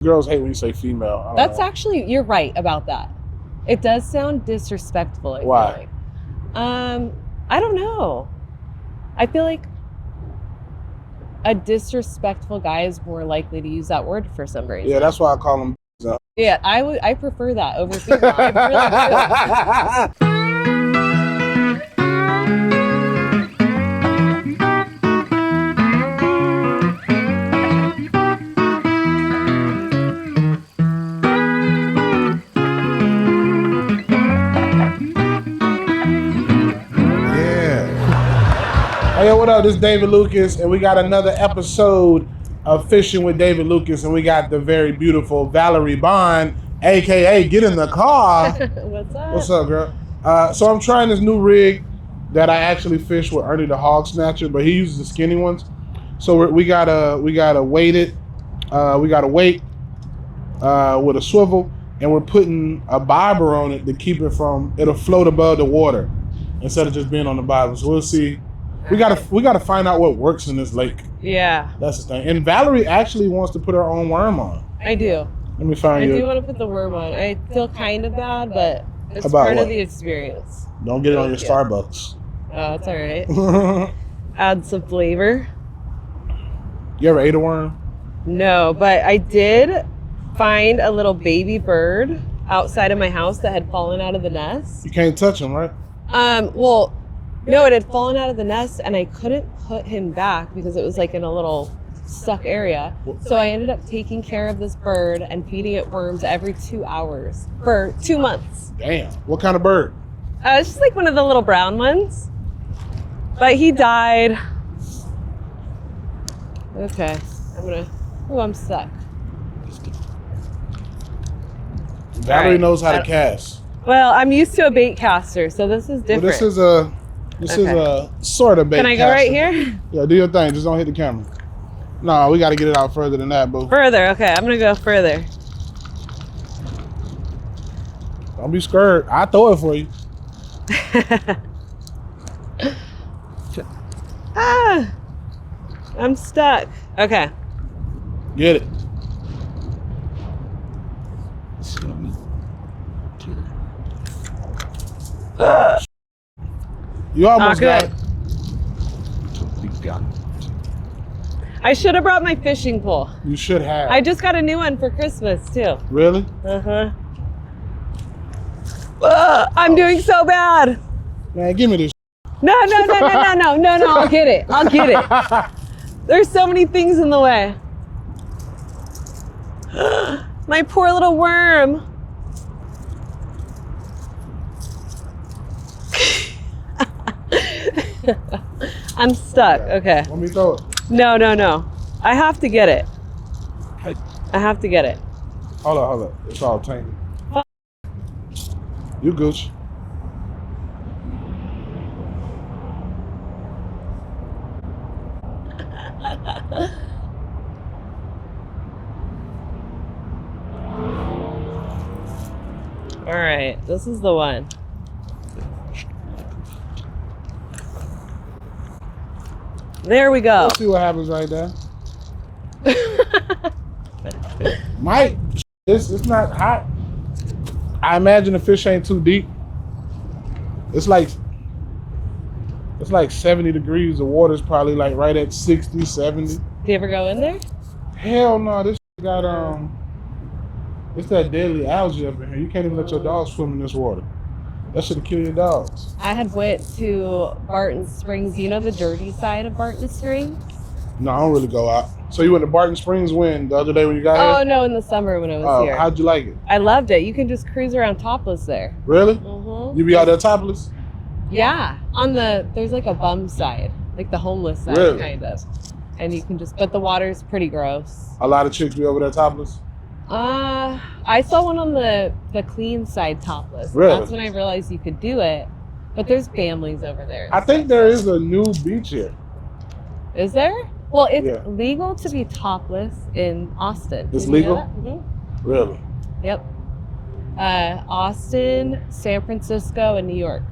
Girls hate when you say female. That's actually, you're right about that. It does sound disrespectful. I Why? feel like. I don't know. I feel like a disrespectful guy is more likely to use that word for some reason. Yeah, that's why I call them. Yeah, I prefer that over female. I really do. Hey, what up? This is David Lucas, and we got another episode of Fishing with David Lucas, and we got the very beautiful Valerie Vaughn, aka Get in the Car. What's up? What's up, girl? So I'm trying this new rig that I actually fish with Ernie the Hog Snatcher, but he uses the skinny ones. So we gotta weight it. We gotta weight with a swivel, and we're putting a bobber on it to keep it from it'll float above the water instead of just being on the bottom. So we'll see. We gotta find out what works in this lake. Yeah. That's the thing. And Valerie actually wants to put her own worm on. I do. Let me find you. I do want to put the worm on. I feel kind of bad, but it's About part what? of the experience. Don't get it on your Starbucks. Oh, it's all right. Add some flavor. You ever ate a worm? No, but I did find a little baby bird outside of my house that had fallen out of the nest. You can't touch them, right? Well, no, it had fallen out of the nest and I couldn't put him back because it was like in a little stuck area. So I ended up taking care of this bird and feeding it worms every 2 hours for 2 months. Damn. What kind of bird? It's just like one of the little brown ones. But he died. Okay, I'm stuck. Valerie knows how to cast. Well, I'm used to a bait caster, so this is different. Well, this is a sort of bait caster. Can I go right here? Yeah, do your thing. Just don't hit the camera. No, we got to get it out further than that, boo. Further, okay. I'm going to go further. Don't be scared. I'll throw it for you. I'm stuck. Okay. Get it. You almost got it. I should have brought my fishing pole. You should have. I just got a new one for Christmas too. Really? Uh-huh. I'm doing so bad. Man, give me this. No, I'll get it. There's so many things in the way. My poor little worm. I'm stuck. Okay. Let me throw it. No. I have to get it. I have to get it. Hold up. It's all tainted. You gooch. All right, this is the one. There we go. Let's see what happens right there. Mike, it's not hot. I imagine the fish ain't too deep. It's like 70 degrees. The water's probably like right at 60, 70. Do you ever go in there? Hell no, this got it's that deadly algae up in here. You can't even let your dogs swim in this water. That should kill your dogs. I had went to Barton Springs. You know the dirty side of Barton Springs? No, I don't really go out. So you went to Barton Springs when? The other day when you got here? Oh, no, in the summer when I was here. How'd you like it? I loved it. You can just cruise around topless there. Really? Mm-hmm. You be out there topless? Yeah. There's like a bum side, like the homeless side, really? Kind of. And you can but the water's pretty gross. A lot of chicks be over there topless? I saw one on the clean side topless. Really? That's when I realized you could do it. But there's families over there. I think there is a new beach here. Is there? Well, it's legal to be topless in Austin. It's Did you know legal? that? Mm-hmm. Really? Yep. Austin, San Francisco, and New York.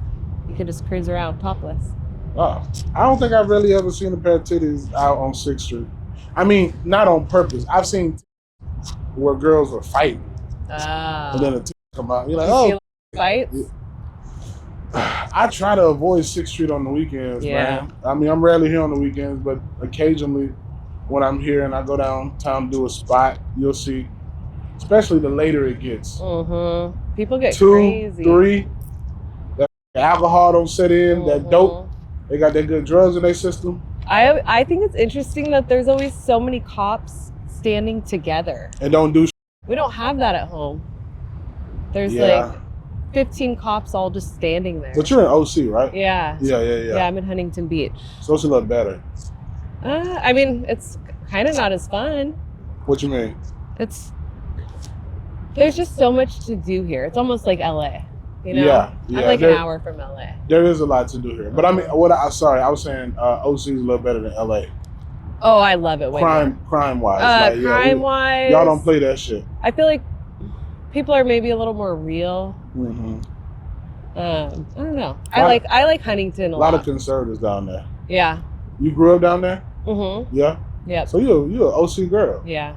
You can just cruise around topless. Oh, I don't think I've really ever seen a pair of titties out on 6th Street. I mean, not on purpose. I've seen where girls are fighting. Ah. And then the come out. You're like, You oh. see fights? I try to avoid 6th Street on the weekends, man. I mean, I'm rarely here on the weekends, but occasionally when I'm here and I go downtown to do a spot, you'll see, especially the later it gets. Mm-hmm. People get 2, crazy. 3, that alcohol don't set in, that dope. They got that good drugs in their system. I think it's interesting that there's always so many cops standing together. And don't do We don't have that at home. There's like 15 cops all just standing there. But you're in OC, right? Yeah. Yeah, I'm in Huntington Beach. So it's a little better. I mean, it's kind of not as fun. What you mean? There's just so much to do here. It's almost like LA, you know? Yeah. I'm like an hour from LA. There is a lot to do here. But I mean, I was saying OC is a little better than LA. Oh, I love it. Crime-wise. Crime-wise. Y'all don't play that shit. I feel like people are maybe a little more real. Mm-hmm. I don't know. I like Huntington a lot. A lot of conservatives down there. Yeah. You grew up down there? Mm-hmm. Yeah? Yeah. So you're an OC girl. Yeah.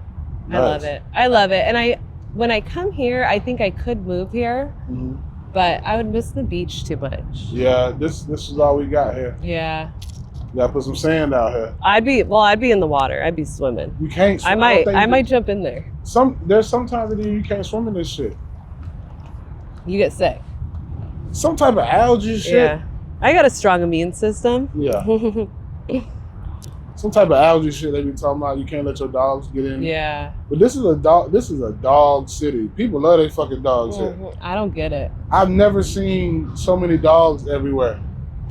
Nice. I love it. And when I come here, I think I could move here, but I would miss the beach too much. Yeah, this is all we got here. Yeah. You gotta put some sand out here. I'd be in the water. I'd be swimming. You can't swim. I might jump in there. There's sometimes that you can't swim in this shit. You get sick. Some type of algae shit. Yeah. I got a strong immune system. Yeah. Some type of algae shit they be talking about. You can't let your dogs get in. Yeah. But this is a dog city. People love their fucking dogs here. I don't get it. I've never seen so many dogs everywhere.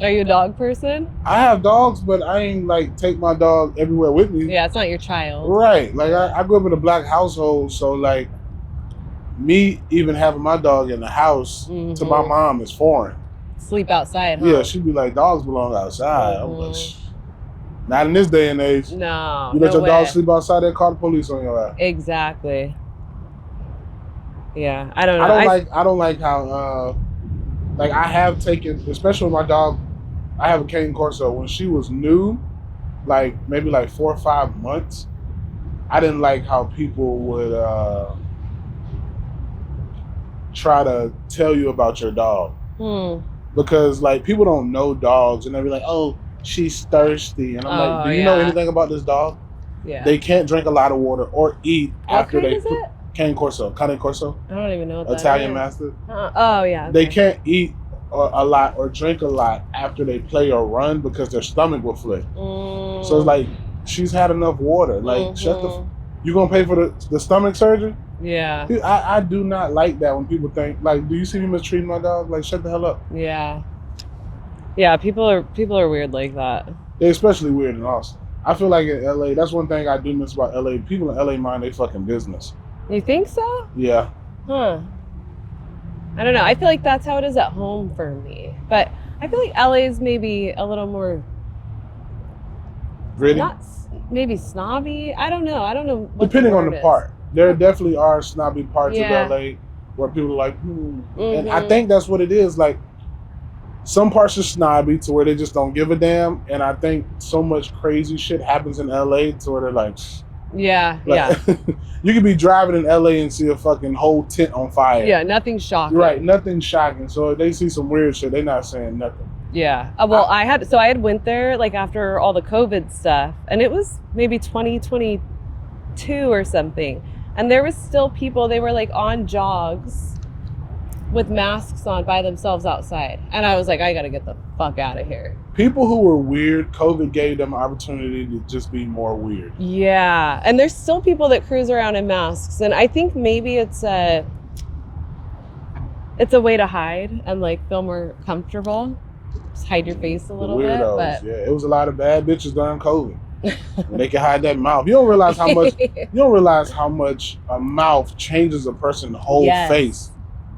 Are you a dog person? I have dogs, but I ain't like take my dog everywhere with me. Yeah, it's not your child. Right. Like I grew up in a black household, so like me even having my dog in the house to my mom is foreign. Sleep outside, huh? Yeah, she'd be like, dogs belong outside. I'm like, not in this day and age. No. You let your dog sleep outside, they call the police on your ass. Exactly. Yeah, I don't know. I don't like how like I have taken, especially with my dog, I have a cane corso. When she was new, like maybe like 4 or 5 months, I didn't like how people would try to tell you about your dog. Because like people don't know dogs and they'll be like, oh, she's thirsty. And I'm like, do you know anything about this dog? Yeah. They can't drink a lot of water or eat after they cane corso. I don't even know what that Italian is. Mastiff. Oh yeah. Okay. They can't eat a lot or drink a lot after they play or run because their stomach will flip. So it's like she's had enough water. Like you gonna pay for the stomach surgery? Yeah. Dude, I do not like that when people think like, do you see me mistreating my dog? Like shut the hell up. Yeah. Yeah, people are weird like that. They're especially weird in Austin. I feel like in LA, that's one thing I do miss about LA. People in LA mind they fucking business. You think so? Yeah. Huh. I don't know. I feel like that's how it is at home for me. But I feel like LA is maybe a little more gritty. Not maybe snobby. I don't know. Depending on the part. There definitely are snobby parts of LA where people are like, And I think that's what it is. Like some parts are snobby to where they just don't give a damn. And I think so much crazy shit happens in LA to where they're like, yeah. You could be driving in LA and see a fucking whole tent on fire. Yeah, nothing shocking. Right, nothing shocking. So if they see some weird shit, they're not saying nothing. Yeah. Well, I had went there like after all the COVID stuff, and it was maybe 2022 or something. And there was still people, they were like on jogs with masks on by themselves outside. And I was like, I gotta get the fuck out of here. People who were weird, COVID gave them an opportunity to just be more weird. Yeah. And there's still people that cruise around in masks. And I think maybe it's a way to hide and like feel more comfortable. Just hide your face a little bit. But yeah, it was a lot of bad bitches during COVID. They can hide that mouth. You don't realize how much a mouth changes a person's whole face.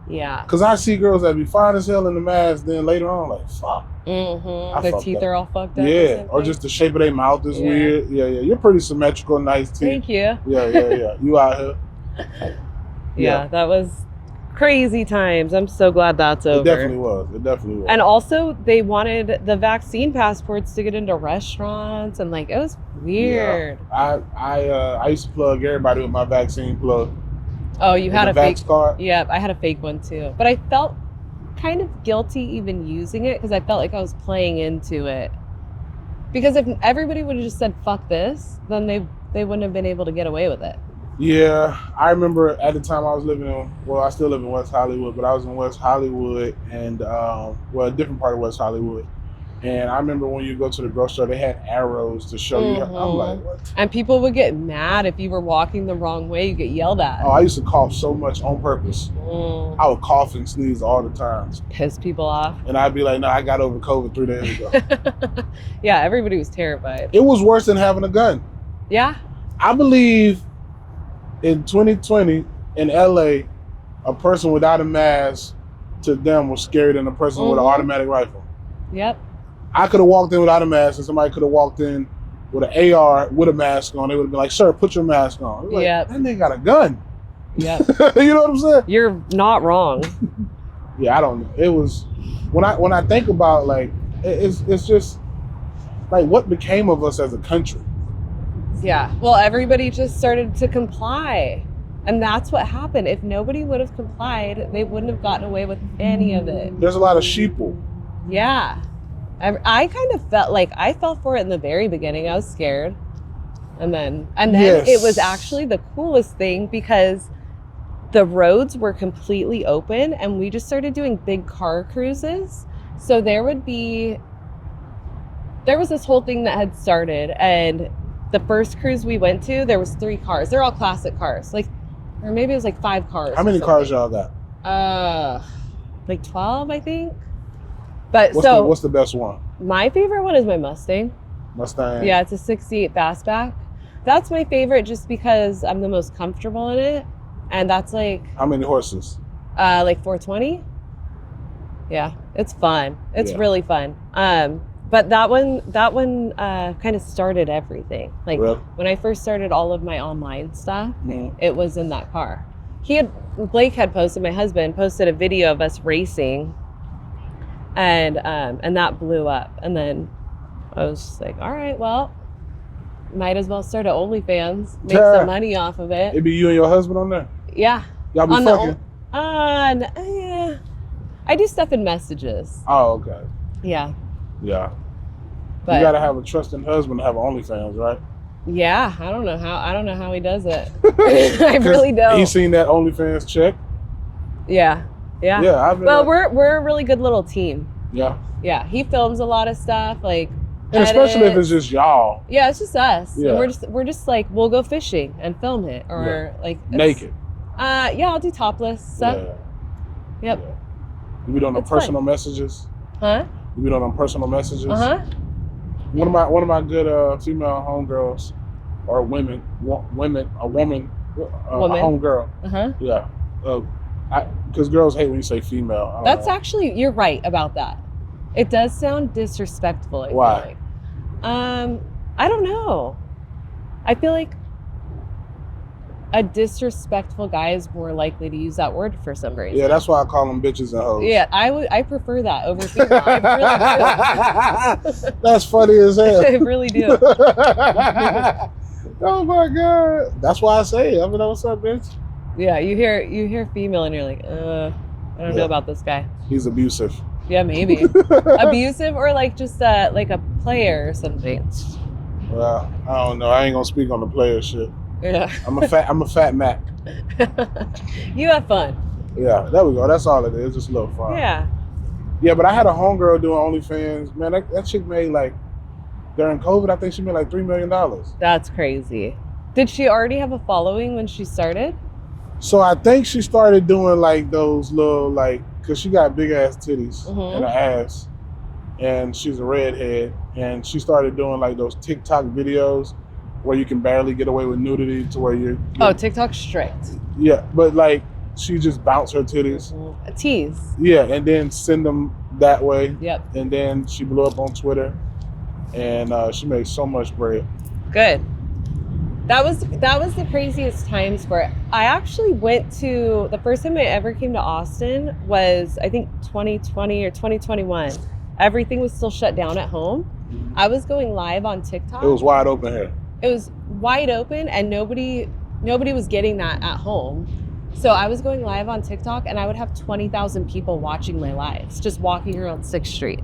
Yeah. Because I see girls that be fine as hell in the mask, then later on, like, fuck. Their teeth are all fucked up. Yeah. Or just the shape of their mouth is weird. Yeah. You're pretty symmetrical, nice teeth. Thank you. Yeah. You out here. Yeah, that was Crazy times. I'm so glad that's over. It definitely was. It definitely was. And also, they wanted the vaccine passports to get into restaurants, and like it was weird. Yeah. I used to plug everybody with my vaccine plug. Oh, you had a vax fake card? Yeah, I had a fake one too. But I felt kind of guilty even using it because I felt like I was playing into it. Because if everybody would have just said "fuck this," then they wouldn't have been able to get away with it. Yeah, I remember at the time I was I still live in West Hollywood, but I was in West Hollywood and, a different part of West Hollywood. And I remember when you go to the grocery store, they had arrows to show you. I'm like, what? And people would get mad if you were walking the wrong way, you get yelled at. Oh, I used to cough so much on purpose. I would cough and sneeze all the time. Piss people off. And I'd be like, no, I got over COVID 3 days ago. Yeah, everybody was terrified. It was worse than having a gun. Yeah. I believe in 2020 in LA, a person without a mask to them was scarier than a person with an automatic rifle. Yep. I could have walked in without a mask and somebody could have walked in with an AR with a mask on. They would have been like, sir, put your mask on. Like, yeah. That nigga got a gun. Yeah. You know what I'm saying? You're not wrong. Yeah, I don't know. It was, when I think about like, it's just like what became of us as a country. Yeah. Well, everybody just started to comply. And that's what happened. If nobody would have complied, they wouldn't have gotten away with any of it. There's a lot of sheeple. Yeah. I kind of felt like I fell for it in the very beginning. I was scared. And then Yes. It was actually the coolest thing because the roads were completely open and we just started doing big car cruises. So there was this whole thing that had started, and the first cruise we went to, there was 3 cars. They're all classic cars. Or maybe it was like 5 cars. How many cars y'all got? Like 12, I think. But what's the best one? My favorite one is my Mustang. Mustang. Yeah, it's a 68 fastback. That's my favorite just because I'm the most comfortable in it. And that's like... How many horses? Like 420. Yeah, it's fun. It's really fun. But that one kind of started everything. Like really? When I first started all of my online stuff, it was in that car. Blake had posted, my husband posted a video of us racing, and that blew up. And then I was just like, all right, well, might as well start an OnlyFans, make some money off of it. It'd be you and your husband on there? Yeah. Y'all be fucking? I do stuff in messages. Oh, okay. Yeah. Yeah. But, you gotta have a trusting husband to have OnlyFans, right? Yeah, I don't know how he does it. I really don't. He seen that OnlyFans check. Yeah. Yeah. We're a really good little team. Yeah. Yeah. He films a lot of stuff, like. And especially if it's just y'all. Yeah, it's just us. Yeah. And we're just like, we'll go fishing and film it, or like naked. Yeah, I'll do topless stuff. Yeah. Yep. Yeah. You be doing them personal messages? Huh? You be doing them personal messages? Uh-huh. One of my good female homegirls, or a woman, a homegirl. Uh-huh. Yeah. Because girls hate when you say female. That's actually, you're right about that. It does sound disrespectful. Why? Feel like. I don't know. I feel like a disrespectful guy is more likely to use that word for some reason. Yeah, that's why I call them bitches and hoes. Yeah, I prefer that over female. I really do. That's funny as hell. I really do. Oh my God. That's why I say it. I mean, what's up, bitch? Yeah, you hear female and you're like, I don't know about this guy. He's abusive. Yeah, maybe. Abusive, or like just like a player or something. Well, I don't know. I ain't gonna speak on the player shit. Yeah. I'm a fat Mac. You have fun. Yeah, there we go. That's all it is. Just a little fun. Yeah. Yeah, but I had a homegirl doing OnlyFans. Man, that chick made like, during COVID, I think she made like $3 million. That's crazy. Did she already have a following when she started? So I think she started doing like those little like, cause she got big ass titties and an ass, and she's a redhead, and she started doing like those TikTok videos where you can barely get away with nudity to where you're TikTok's strict. Yeah, but like she just bounced her titties. A tease. Yeah, and then send them that way. Yep. And then she blew up on Twitter, and she made so much bread. Good. That was the craziest times for it. I actually went to, the first time I ever came to Austin was, I think, 2020 or 2021. Everything was still shut down at home. I was going live on TikTok. It was wide open here. It was wide open, and nobody was getting that at home. So I was going live on TikTok, and I would have 20,000 people watching my lives, just walking around 6th Street,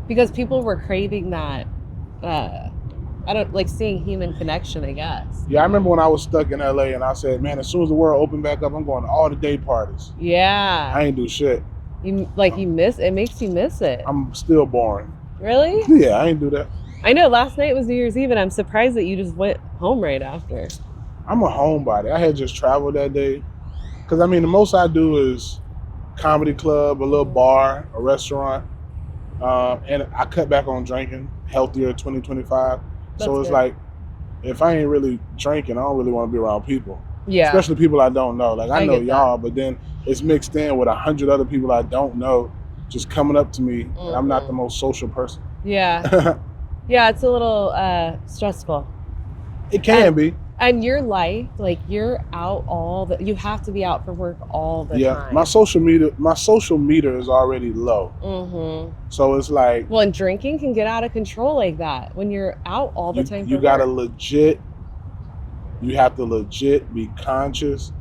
because people were craving that. I don't like seeing human connection, I guess. Yeah, I remember when I was stuck in LA, and I said, man, as soon as the world opened back up, I'm going to all the day parties. Yeah. I ain't do shit. You miss it. Makes you miss it. I'm still boring. Really? Yeah, I ain't do that. I know. Last night was New Year's Eve, and I'm surprised that you just went home right after. I'm a homebody. I had just traveled that day. Because, I mean, the most I do is comedy club, a little bar, a restaurant. And I cut back on drinking, healthier 2025. So it's good. like, if I ain't really drinking, I don't really want to be around people. Yeah. Especially people I don't know. Like, I know get y'all, but then it's mixed in with 100 other people I don't know just coming up to me. And I'm not the most social person. Yeah. Yeah, it's a little stressful. It can be. And your life, like, you're out you have to be out for work all the time. My social meter is already low. Mm-hmm. So it's like, well, and drinking can get out of control like that when you're out all the time. You have to legit be conscious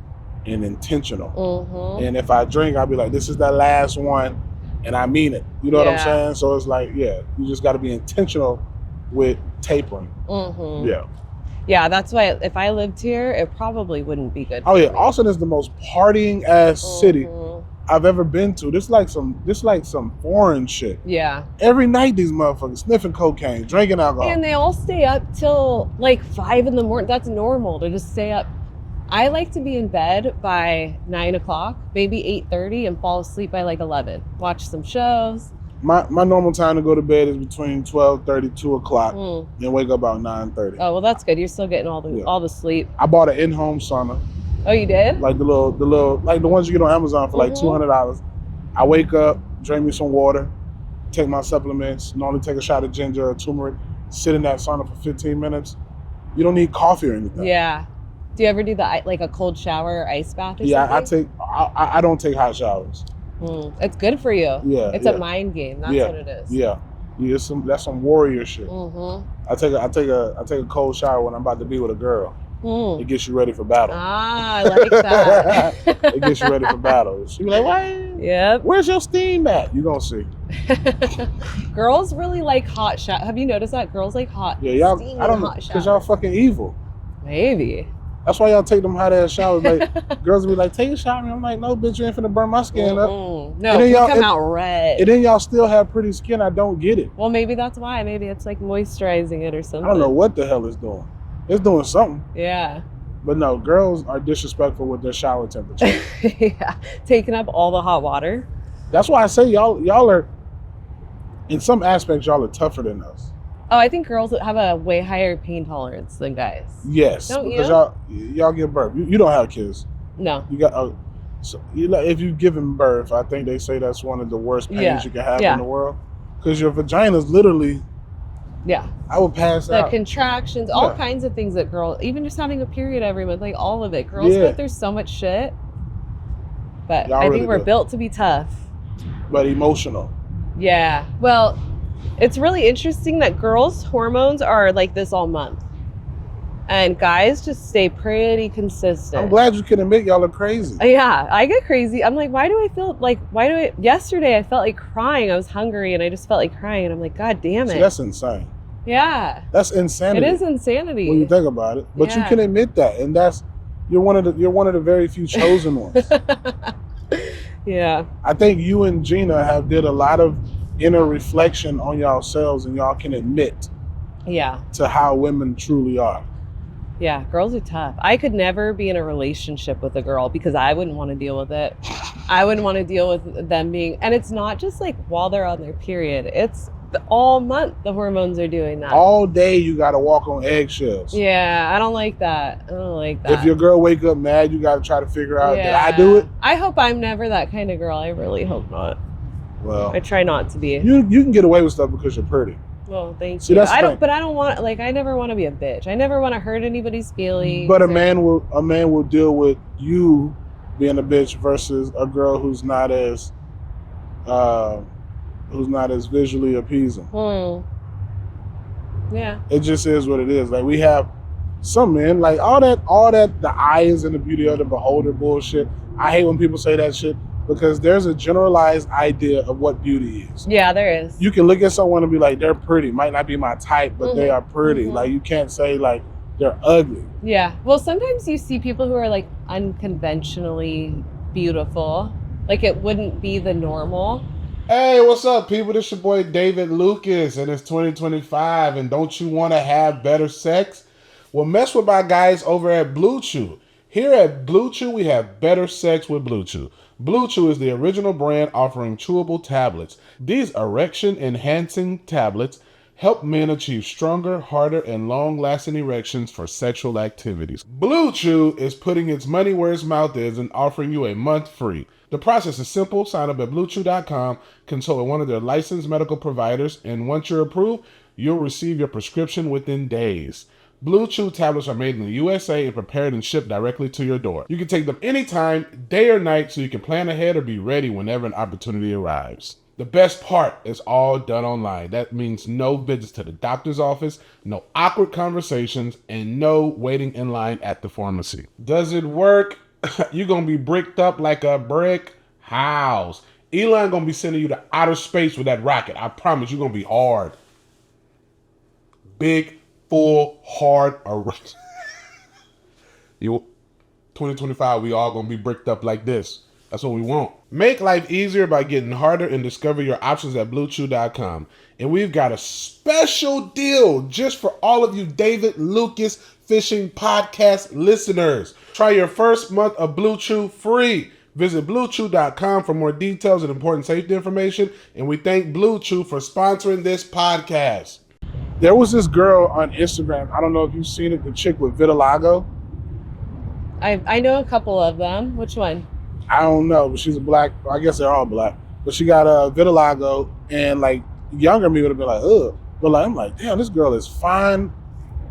and intentional. Mm-hmm. And if I drink, I'll be like, this is the last one, and I mean it. You know what I'm saying? So it's like, yeah, you just got to be intentional with tapering. Mm-hmm. Yeah. Yeah, that's why if I lived here, it probably wouldn't be good. Oh yeah, Austin is the most partying ass city I've ever been to. This like some foreign shit. Yeah. Every night these motherfuckers sniffing cocaine, drinking alcohol. And they all stay up till like 5 a.m. That's normal to just stay up. I like to be in bed by 9 o'clock, maybe 8:30, and fall asleep by like 11. Watch some shows. My normal time to go to bed is between 12:30, 2 o'clock, and wake up about 9:30. Oh, well, that's good. You're still getting all the sleep. I bought an in-home sauna. Oh, you did? Like the little, like the ones you get on Amazon for like $200. I wake up, drink me some water, take my supplements, normally take a shot of ginger or turmeric, sit in that sauna for 15 minutes. You don't need coffee or anything. Yeah. Do you ever do a cold shower or ice bath or something? I don't take hot showers. It's good for you. Yeah, it's a mind game. That's what it is. Yeah, that's some warrior shit. I take a cold shower when I'm about to be with a girl. It gets you ready for battle. Ah, I like that. It gets you ready for battle. She be like, "What? Yep. Where's your steam at?" You gonna see. Girls really like hot shower. Have you noticed that girls like hot? Yeah, y'all. I don't know, because y'all fucking evil. Maybe. That's why y'all take them hot ass showers. Like girls be like, take a shower. And I'm like, no, bitch, you ain't finna burn my skin up. No, you come out red. And then y'all still have pretty skin. I don't get it. Well, maybe that's why. Maybe it's like moisturizing it or something. I don't know what the hell it's doing. It's doing something. Yeah. But no, girls are disrespectful with their shower temperature. Yeah, taking up all the hot water. That's why I say y'all are, in some aspects, y'all are tougher than us. Oh, I think girls have a way higher pain tolerance than guys. Yes, don't because y'all give birth. You don't have kids. No. You got so if you've given birth, I think they say that's one of the worst pains you can have in the world, because your vagina's literally. Yeah. I would pass out. The contractions, all kinds of things that girls, even just having a period every month, like all of it. Girls go through so much shit. But y'all I think really we're do. built to be tough. But emotional. Yeah. Well, it's really interesting that girls' hormones are like this all month. And guys just stay pretty consistent. I'm glad you can admit y'all are crazy. Yeah, I get crazy. I'm like, yesterday I felt like crying. I was hungry and I just felt like crying. And I'm like, God damn it. See, that's insane. Yeah. That's insanity. It is insanity. When you think about it. But you can admit that. And you're one of the very few chosen ones. Yeah. I think you and Gina have did a lot of inner reflection on yourselves, and y'all can admit to how women truly are. Yeah, girls are tough. I could never be in a relationship with a girl because I wouldn't want to deal with it. I wouldn't want to deal with them being, and it's not just like while they're on their period. It's all month the hormones are doing that. All day you got to walk on eggshells. Yeah, I don't like that. If your girl wake up mad, you got to try to figure out, did I do it? I hope I'm never that kind of girl. I really hope not. Well, I try not to be. You can get away with stuff because you're pretty. Well, thank See, you. that's the thing. But I don't want, like, I never want to be a bitch. I never want to hurt anybody's feelings. But a man will deal with you being a bitch versus a girl who's not as visually appeasing. Yeah. It just is what it is. Like, we have some men, like all that the eye is in the beauty of the beholder bullshit. I hate when people say that shit because there's a generalized idea of what beauty is. Yeah, there is. You can look at someone and be like, they're pretty. Might not be my type, but they are pretty. Like, you can't say like they're ugly. Yeah. Well, sometimes you see people who are like unconventionally beautiful. Like, it wouldn't be the normal. Hey, what's up, people? This your boy David Lucas, and it's 2025, and don't you want to have better sex? Well, mess with my guys over at BlueChew. Here at BlueChew, we have better sex with BlueChew. BlueChew is the original brand offering chewable tablets. These erection-enhancing tablets help men achieve stronger, harder, and long-lasting erections for sexual activities. BlueChew is putting its money where its mouth is and offering you a month free. The process is simple. Sign up at BlueChew.com, consult with one of their licensed medical providers, and once you're approved, you'll receive your prescription within days. BlueChew tablets are made in the USA and prepared and shipped directly to your door. You can take them anytime, day or night, so you can plan ahead or be ready whenever an opportunity arrives. The best part is all done online. That means no visits to the doctor's office, no awkward conversations, and no waiting in line at the pharmacy. Does it work? You're going to be bricked up like a brick house. Elon going to be sending you to outer space with that rocket. I promise you're going to be hard. Big, full, hard erection. 2025, we all going to be bricked up like this. That's what we want. Make life easier by getting harder and discover your options at BlueChew.com. And we've got a special deal just for all of you David Lucas Fishing Podcast listeners. Try your first month of BlueChew free. Visit BlueChew.com for more details and important safety information. And we thank BlueChew for sponsoring this podcast. There was this girl on Instagram. I don't know if you've seen it, the chick with vitiligo. I know a couple of them. Which one? I don't know, but she's a black. I guess they're all black. But she got a vitiligo, and like younger me would have been like, ugh. But like I'm like, damn, this girl is fine.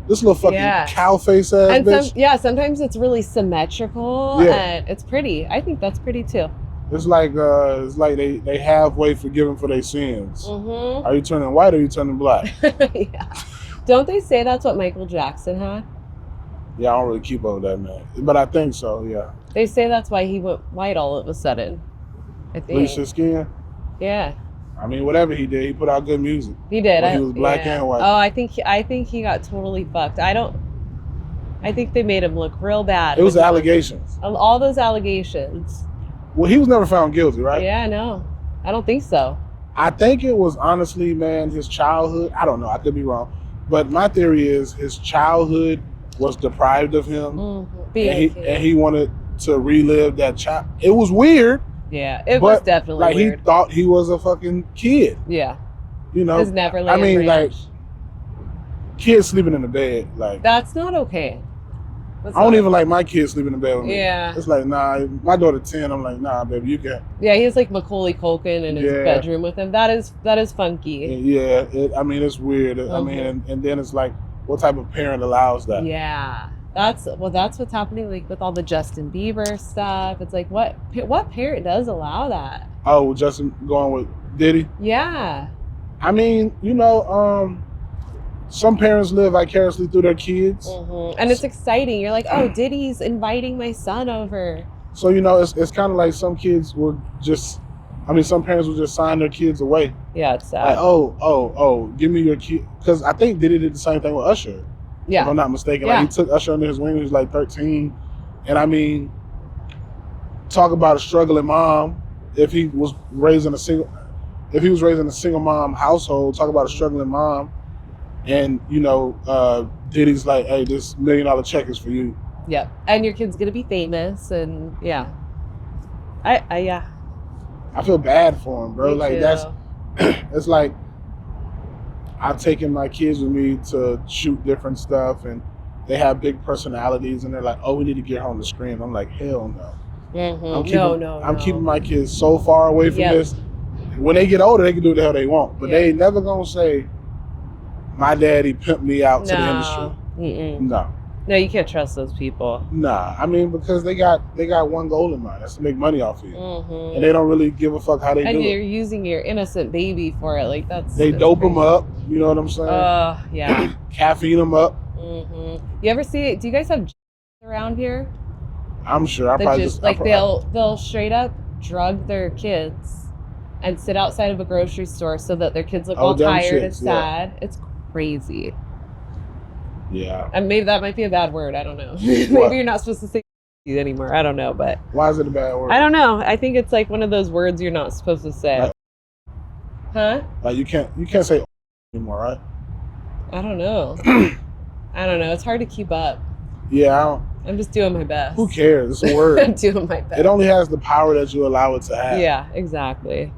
This little fucking cow face ass and bitch. Sometimes it's really symmetrical and it's pretty. I think that's pretty too. It's like they halfway forgiven for their sins. Are you turning white or are you turning black? Yeah. Don't they say that's what Michael Jackson had? Yeah, I don't really keep up with that, man. But I think so, yeah. They say that's why he went white all of a sudden. I think. Bleached his skin? Yeah. I mean, whatever he did, he put out good music. He did. He was black and white. Oh, I think he got totally fucked. I think they made him look real bad. It was allegations. All those allegations. Well, he was never found guilty, right? Yeah, no. I don't think so. I think it was honestly, man, his childhood. I don't know. I could be wrong. But my theory is his childhood was deprived of him. And he wanted to relive that child. It was weird. Yeah, it was definitely like weird. He thought he was a fucking kid. Yeah. You know? His Neverland Ranch. like, kids sleeping in the bed. Like, that's not okay. I don't even like my kids sleeping in the bed with me. Yeah. It's like, nah, my daughter 10, I'm like, nah, baby, you can. Yeah, he has like Macaulay Culkin in his bedroom with him. That is funky. Yeah, it's weird. I mean, and then it's like, what type of parent allows that? Yeah. That's what's happening like with all the Justin Bieber stuff. It's like what parent does allow that? Oh, Justin going with Diddy? Yeah. I mean, some parents live vicariously through their kids. And it's exciting. You're like, oh, Diddy's inviting my son over. So, it's kind of like some parents will just sign their kids away. Yeah, it's sad. Like, give me your kid. Because I think Diddy did the same thing with Usher. Yeah. If I'm not mistaken. Yeah. Like, he took Usher under his wing when he was like 13. And I mean, talk about a struggling mom. If he was raising a single mom household, talk about a struggling mom. And, Diddy's like, hey, this $1 million check is for you. Yeah. And your kid's going to be famous. And yeah. I feel bad for him, bro. Me like, too. It's like, I've taken my kids with me to shoot different stuff, and they have big personalities, and they're like, oh, we need to get her on the screen. I'm like, hell no. I'm keeping my kids so far away from this. When they get older, they can do what the hell they want. But they ain't never going to say, my daddy pimped me out to the industry. Mm-mm. No, you can't trust those people. nah. I mean, because they got one goal in mind. That's to make money off of you, Mm-hmm. and they don't really give a fuck how they do it. And you're using your innocent baby for it. Like They dope them up. You know what I'm saying? Yeah. Caffeine them up. Mm-hmm. You ever see? Do you guys have around here? I'm sure. They'll straight up drug their kids and sit outside of a grocery store so that their kids look all tired and sad. It's crazy. Yeah. And maybe that might be a bad word. I don't know. Maybe you're not supposed to say anymore. I don't know, but why is it a bad word? I don't know. I think it's like one of those words you're not supposed to say. Like, huh? Like you can't say anymore, right? I don't know. I don't know. It's hard to keep up. Yeah, I'm just doing my best. Who cares? It's a word. I'm doing my best. It only has the power that you allow it to have. Yeah, exactly.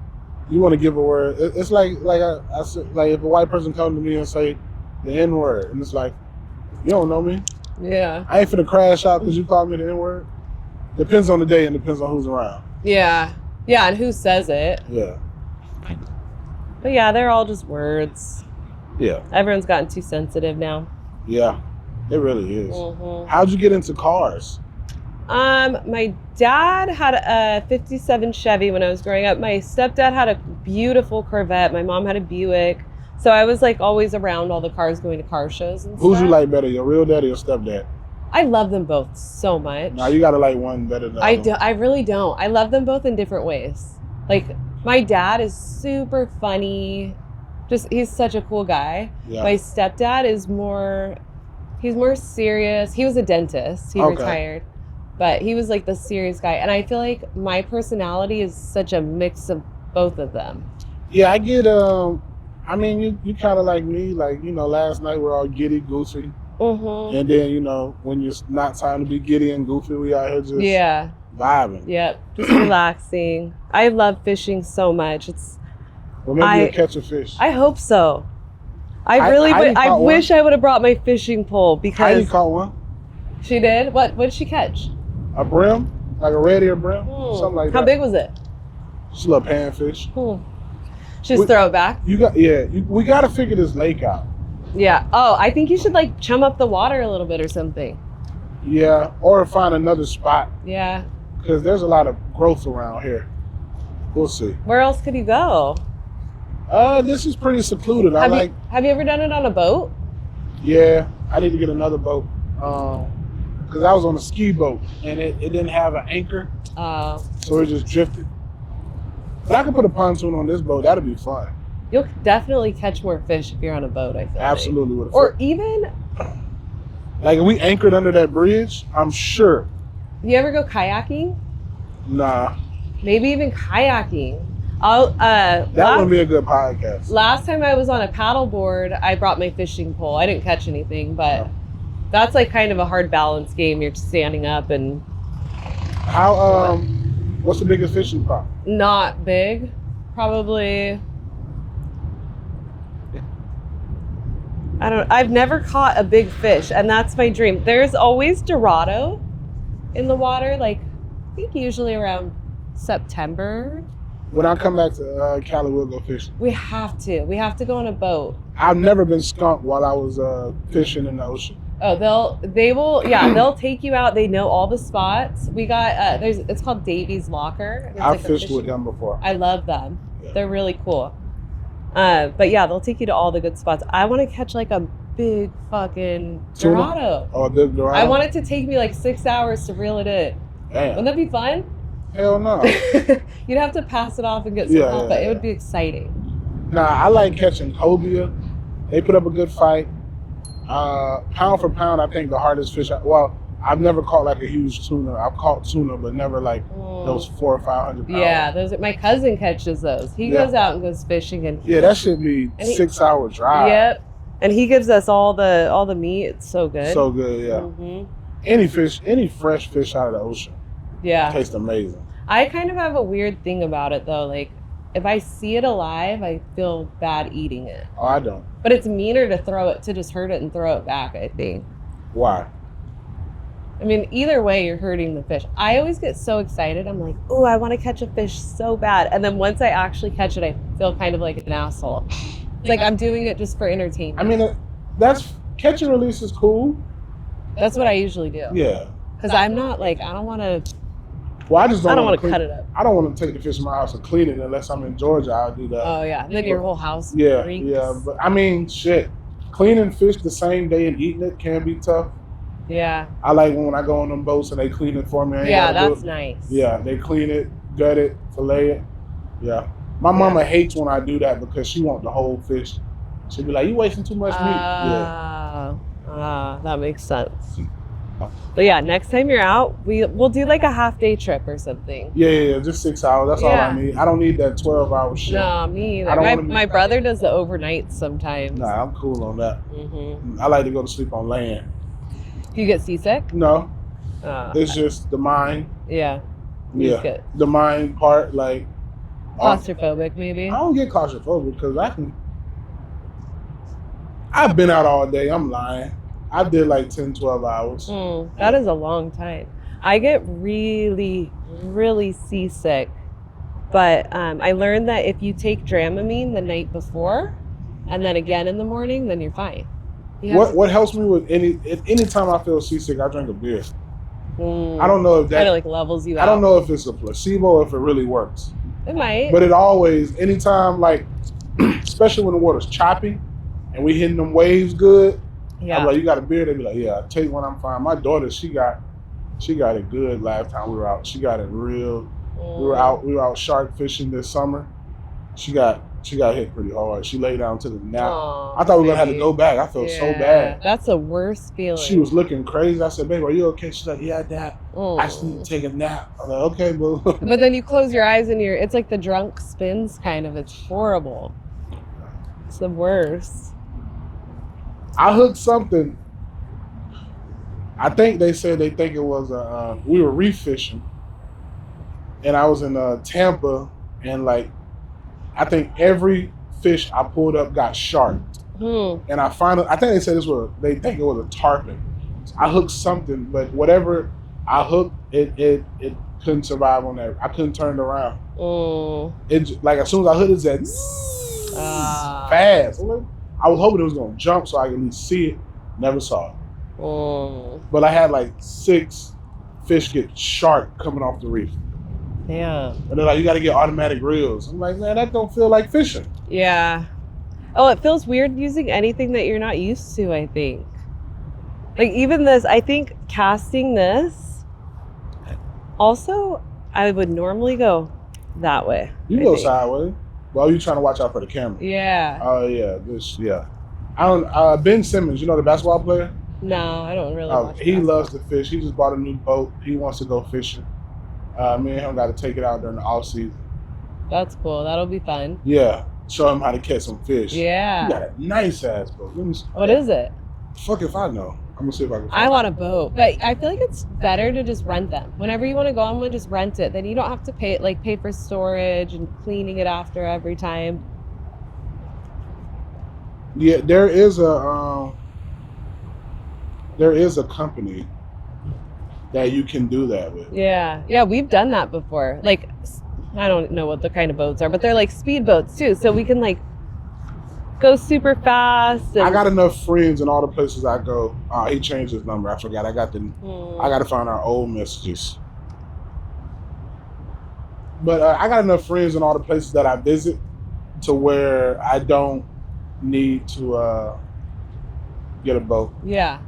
You want to give a word. It's like I said, like if a white person comes to me and say the N word, and it's like, you don't know me. Yeah. I ain't finna crash out because you called me the N word. Depends on the day and depends on who's around. Yeah. Yeah, and who says it. Yeah. But yeah, they're all just words. Yeah. Everyone's gotten too sensitive now. Yeah. It really is. Mm-hmm. How'd you get into cars? My dad had a 57 Chevy when I was growing up. My stepdad had a beautiful Corvette. My mom had a Buick. So I was like always around all the cars going to car shows and Who's stuff. you like better, your real dad or your stepdad? I love them both so much. Now you gotta like one better than the other. I really don't. I love them both in different ways. Like my dad is super funny. He's such a cool guy. Yeah. My stepdad is he's more serious. He was a dentist. He retired. But he was like the serious guy. And I feel like my personality is such a mix of both of them. Yeah, I get, I mean, you kind of like me. Like, you know, last night we're all giddy, goofy. Mm-hmm. And then, you know, when it's not time to be giddy and goofy, we out here just vibing. Yep. Just relaxing. I love fishing so much. Well, maybe you'll catch a fish. I hope so. I wish I would have brought my fishing pole because Heidi caught one. She did? What did she catch? A brim, like a red ear brim, something like that. How big was it? Just a little panfish. Just throw it back? We got to figure this lake out. Yeah. Oh, I think you should like chum up the water a little bit or something. Yeah, or find another spot. Yeah. Because there's a lot of growth around here. We'll see. Where else could you go? This is pretty secluded. Have you ever done it on a boat? Yeah, I need to get another boat. Because I was on a ski boat and it didn't have an anchor. So it just drifted. But I could put a pontoon on this boat. That'd be fun. You'll definitely catch more fish if you're on a boat, I feel Absolutely. like. Or even... Like if we anchored under that bridge, I'm sure. You ever go kayaking? Nah. Maybe even kayaking. That would be a good podcast. Last time I was on a paddleboard, I brought my fishing pole. I didn't catch anything, but that's like kind of a hard balance game. You're just standing up and... What's the biggest fish you caught? Not big. Probably... I've never caught a big fish, and that's my dream. There's always Dorado in the water, like I think usually around September. When I come back to Cali, we'll go fishing. We have to go on a boat. I've never been skunked while I was fishing in the ocean. Oh, they'll take you out. They know all the spots. We got it's called Davy's Locker. I've fished with them before. I love them. Yeah. They're really cool. But yeah, they'll take you to all the good spots. I want to catch like a big fucking Dorado. Oh, a big Dorado? I want it to take me like 6 hours to reel it in. Damn. Wouldn't that be fun? Hell no. You'd have to pass it off and get some help, but it would be exciting. Nah, I like catching cobia. They put up a good fight. Pound for pound, I think the hardest fish. I've never caught like a huge tuna. I've caught tuna, but never like those 400 or 500 pounds. Yeah, my cousin catches those. He goes out and goes fishing, and that should be 6 hour drive. Yep, and he gives us all the meat. It's so good. So good, yeah. Mm-hmm. Any fresh fish out of the ocean. Yeah, tastes amazing. I kind of have a weird thing about it though. Like, if I see it alive, I feel bad eating it. Oh, I don't. But it's meaner to just hurt it and throw it back, I think. Why? I mean, either way, you're hurting the fish. I always get so excited. I'm like, oh, I want to catch a fish so bad. And then once I actually catch it, I feel kind of like an asshole. It's like I'm doing it just for entertainment. I mean, that's catch and release is cool. That's what I usually do. Yeah. Because I'm not like, I don't want to. Well, I just don't want to cut it up. I don't want to take the fish in my house and clean it unless I'm in Georgia. I'll do that. Oh yeah, then your whole house. Yeah, reeks. yeah. But I mean, shit, cleaning fish the same day and eating it can be tough. Yeah. I like when I go on them boats and they clean it for me. Yeah, that's nice. Yeah, they clean it, gut it, fillet it. Yeah. My mama hates when I do that because she wants the whole fish. She'd be like, "You wasting too much meat." Yeah. That makes sense. But yeah, next time you're out, we'll do like a half-day trip or something. Yeah, just 6 hours. That's all I need. I don't need that 12-hour shit. No, me either. My brother does the overnight sometimes. Nah, I'm cool on that. Mm-hmm. I like to go to sleep on land. Do you get seasick? No. It's just the mind. Yeah. Yeah. The mind part, like. Claustrophobic, maybe? I don't get claustrophobic because I've been out all day. I'm lying. I did like 10, 12 hours. That is a long time. I get really, really seasick. But I learned that if you take Dramamine the night before and then again in the morning, then you're fine. What helps me with anytime I feel seasick, I drink a beer. I don't know if that kind of like levels you out. I don't know if it's a placebo or if it really works. It might. But it always, anytime, like, especially when the water's choppy and we hitting them waves good, I'm like, "You got a beer?" They be like, "Yeah, I'll take one, I'm fine." My daughter, she got it good last time we were out. She got it real. We were out shark fishing this summer. She got hit pretty hard. She lay down to the nap. I thought we were gonna have to go back. I felt so bad. That's the worst feeling. She was looking crazy. I said, "Babe, are you okay?" She's like, "Yeah, Dad. I just need to take a nap." I'm like, "Okay, boo." But then you close your eyes and it's like the drunk spins kind of. It's horrible. It's the worst. I hooked something. I think they said they think it was we were reef fishing, and I was in Tampa, and like I think every fish I pulled up got sharked, and I think they said they think it was a tarpon. So I hooked something, but whatever I hooked, it couldn't survive on that. I couldn't turn it around. It like as soon as I hooked it, said fast. I was hoping it was gonna jump so I could at least see it. Never saw it. But I had like 6 fish get shark coming off the reef. Yeah. And they're like, "You got to get automatic reels." I'm like, "Man, that don't feel like fishing." Yeah. Oh, it feels weird using anything that you're not used to, I think. Like even this, I think casting this, also, I would normally go that way. You go sideways. Well, you trying to watch out for the camera. Yeah. Oh, yeah. I don't. Ben Simmons, you know the basketball player? No, I don't really watch He loves to fish. He just bought a new boat. He wants to go fishing. Me and him got to take it out during the off season. That's cool. That'll be fun. Yeah. Show him how to catch some fish. Yeah. He got a nice ass boat. What is it? Fuck if I know. I'm gonna see if I can find I want a boat, but I feel like it's better to just rent them. Whenever you want to go on one, just rent it. Then you don't have to pay for storage and cleaning it after every time. Yeah, there is a company that you can do that with. Yeah, we've done that before. Like, I don't know what the kind of boats are, but they're like speed boats too, so we can like go super fast. I got enough friends in all the places I go. He changed his number. I forgot. I got to find our old messages. But I got enough friends in all the places that I visit to where I don't need to get a boat. Yeah.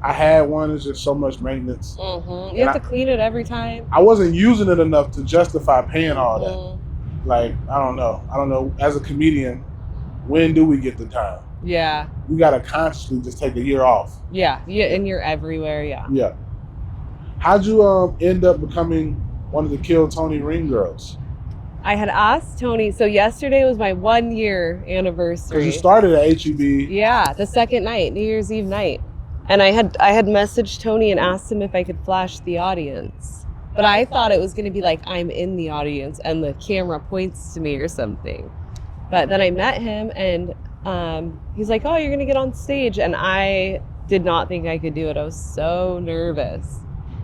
I had one. It's just so much maintenance. You have to clean it every time. I wasn't using it enough to justify paying all that. Like, I don't know. As a comedian, when do we get the time? Yeah. We got to consciously just take a year off. Yeah, and you're everywhere, Yeah. How'd you end up becoming one of the Kill Tony Ring girls? I had asked Tony, so yesterday was my 1-year anniversary. Because you started at HEB. Yeah, the second night, New Year's Eve night. And I had messaged Tony and asked him if I could flash the audience. But I thought it was going to be like I'm in the audience and the camera points to me or something. But then I met him and he's like, "Oh, you're going to get on stage." And I did not think I could do it. I was so nervous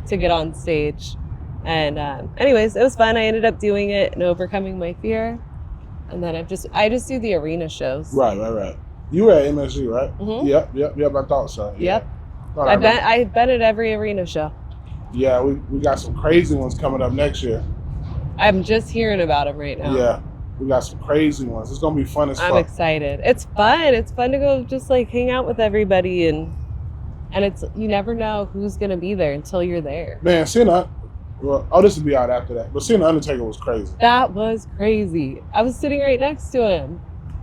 to get on stage. And anyways, it was fun. I ended up doing it and overcoming my fear. And then I just do the arena shows. Right. You were at MSG, right? Mm-hmm. Yep. I thought so. Yeah. Yep. I've been at every arena show. Yeah, we got some crazy ones coming up next year. I'm just hearing about them right now. Yeah, we got some crazy ones. It's gonna be fun as fuck. I'm excited. It's fun. It's fun to go just like hang out with everybody and it's you never know who's gonna be there until you're there. Man, this will be out after that. But seeing the Undertaker was crazy. That was crazy. I was sitting right next to him.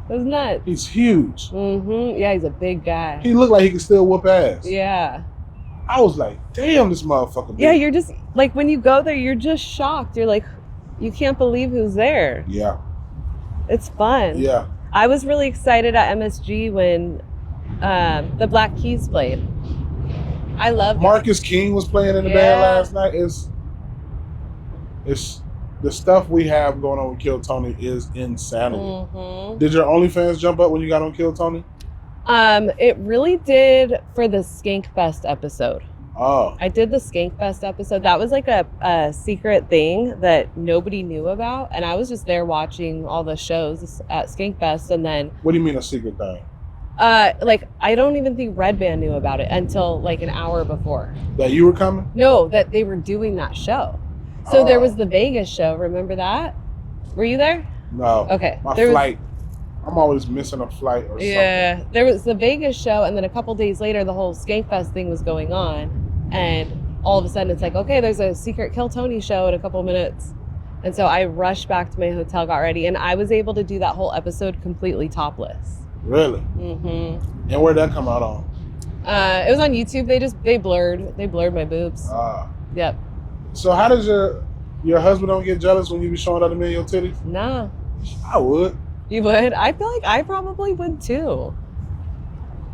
It was nuts. He's huge. Mm-hmm. Yeah, he's a big guy. He looked like he could still whoop ass. Yeah. I was like, damn, this motherfucker big. Yeah, you're just like when you go there, you're just shocked. You're like, you can't believe who's there. Yeah. It's fun. Yeah. I was really excited at MSG when the Black Keys played. I love Marcus King was playing in the band last night. It's the stuff we have going on with Kill Tony is insanity. Mm-hmm. Did your OnlyFans jump up when you got on Kill Tony? It really did for the Skankfest episode. Oh. I did the Skankfest episode. That was like a secret thing that nobody knew about. And I was just there watching all the shows at Skankfest. And then... What do you mean a secret thing? Like, I don't even think Red Band knew about it until like an hour before. That you were coming? No, that they were doing that show. So there was the Vegas show. Remember that? Were you there? No. Okay. My flight. I'm always missing a flight or something. Yeah. There was the Vegas show, and then a couple days later, the whole Skankfest thing was going on. And all of a sudden, it's like, okay, there's a secret Kill Tony show in a couple minutes. And so I rushed back to my hotel, got ready, and I was able to do that whole episode completely topless. Really? Mm-hmm. And where'd that come out on? It was on YouTube. They blurred my boobs. Yep. So how does your husband don't get jealous when you be showing other men your titties? Nah. I would. You would? I feel like I probably would too.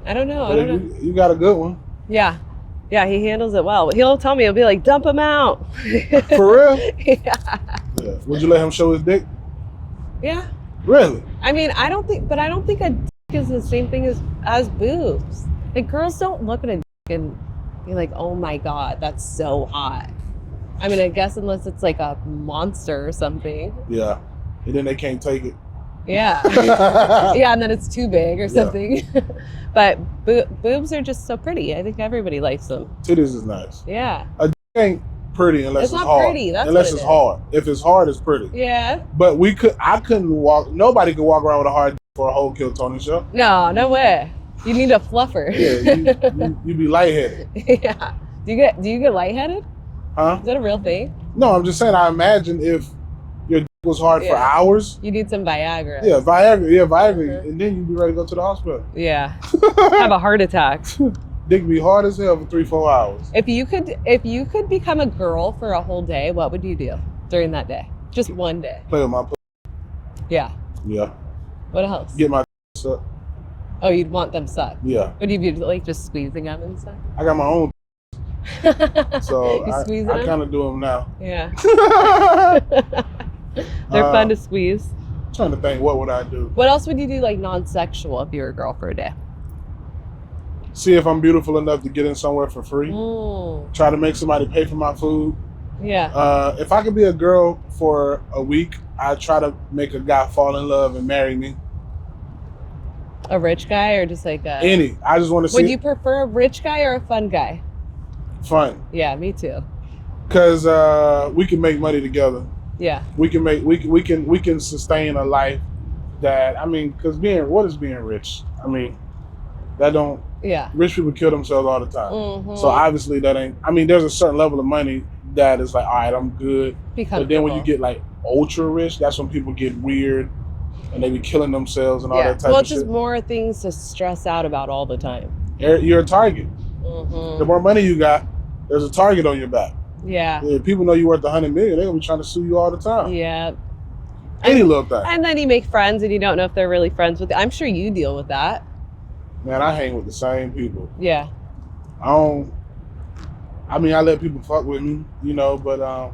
I don't know. You got a good one. Yeah. Yeah, he handles it well. He'll tell me, he'll be like, dump him out. For real? Yeah. Would you let him show his dick? Yeah. Really? I mean, I don't think a dick is the same thing as boobs. Like, girls don't look at a dick and be like, oh my God, that's so hot. I mean, I guess unless it's like a monster or something. Yeah. And then they can't take it. Yeah. Yeah, and then it's too big or something. Yeah. But boobs are just so pretty. I think everybody likes them. Titties is nice. Yeah. A dick ain't pretty unless it's hard. It's not pretty. That's unless what it's hard. If it's hard, it's pretty. Yeah. But I couldn't walk. Nobody could walk around with a hard dick for a whole Kill Tony show. No way. You need a fluffer. Yeah, you be lightheaded. Yeah. Do you get lightheaded? Huh? Is that a real thing? No, I'm just saying. I imagine if your dick was hard for hours. You need some Viagra. Yeah, Viagra, and then you'd be ready to go to the hospital. Yeah. Have a heart attack. Dick be hard as hell for 3-4 hours. If you could become a girl for a whole day, what would you do during that day? Just one day. Play with my pussy. Yeah. Yeah. What else? Get my sucked. Oh, you'd want them sucked. Yeah. Would you be like just squeezing them and stuff? I got my own. So I kind of do them now. Yeah. They're fun to squeeze. I'm trying to think, what would I do? What else would you do like non-sexual if you were a girl for a day? See if I'm beautiful enough to get in somewhere for free. Try to make somebody pay for my food. Yeah. If I could be a girl for a week, I'd try to make a guy fall in love and marry me. A rich guy or just like any? I just want to see. Would you prefer a rich guy or a fun guy? Fun. Yeah, me too. Cause we can make money together. Yeah. We can sustain a life that, I mean, cause what is being rich? I mean, that don't. Yeah. Rich people kill themselves all the time. Mm-hmm. So obviously that ain't. I mean, there's a certain level of money that is like, all right, I'm good. But then when you get like ultra rich, that's when people get weird. And they be killing themselves and all that type of shit. Well, it's just more things to stress out about all the time. You're a target. Mm-hmm. The more money you got, there's a target on your back. Yeah. If people know you're worth $100 million, they're gonna be trying to sue you all the time. Yeah. Any little thing. And then you make friends and you don't know if they're really friends with you. I'm sure you deal with that. Man, I hang with the same people. Yeah. I let people fuck with me, but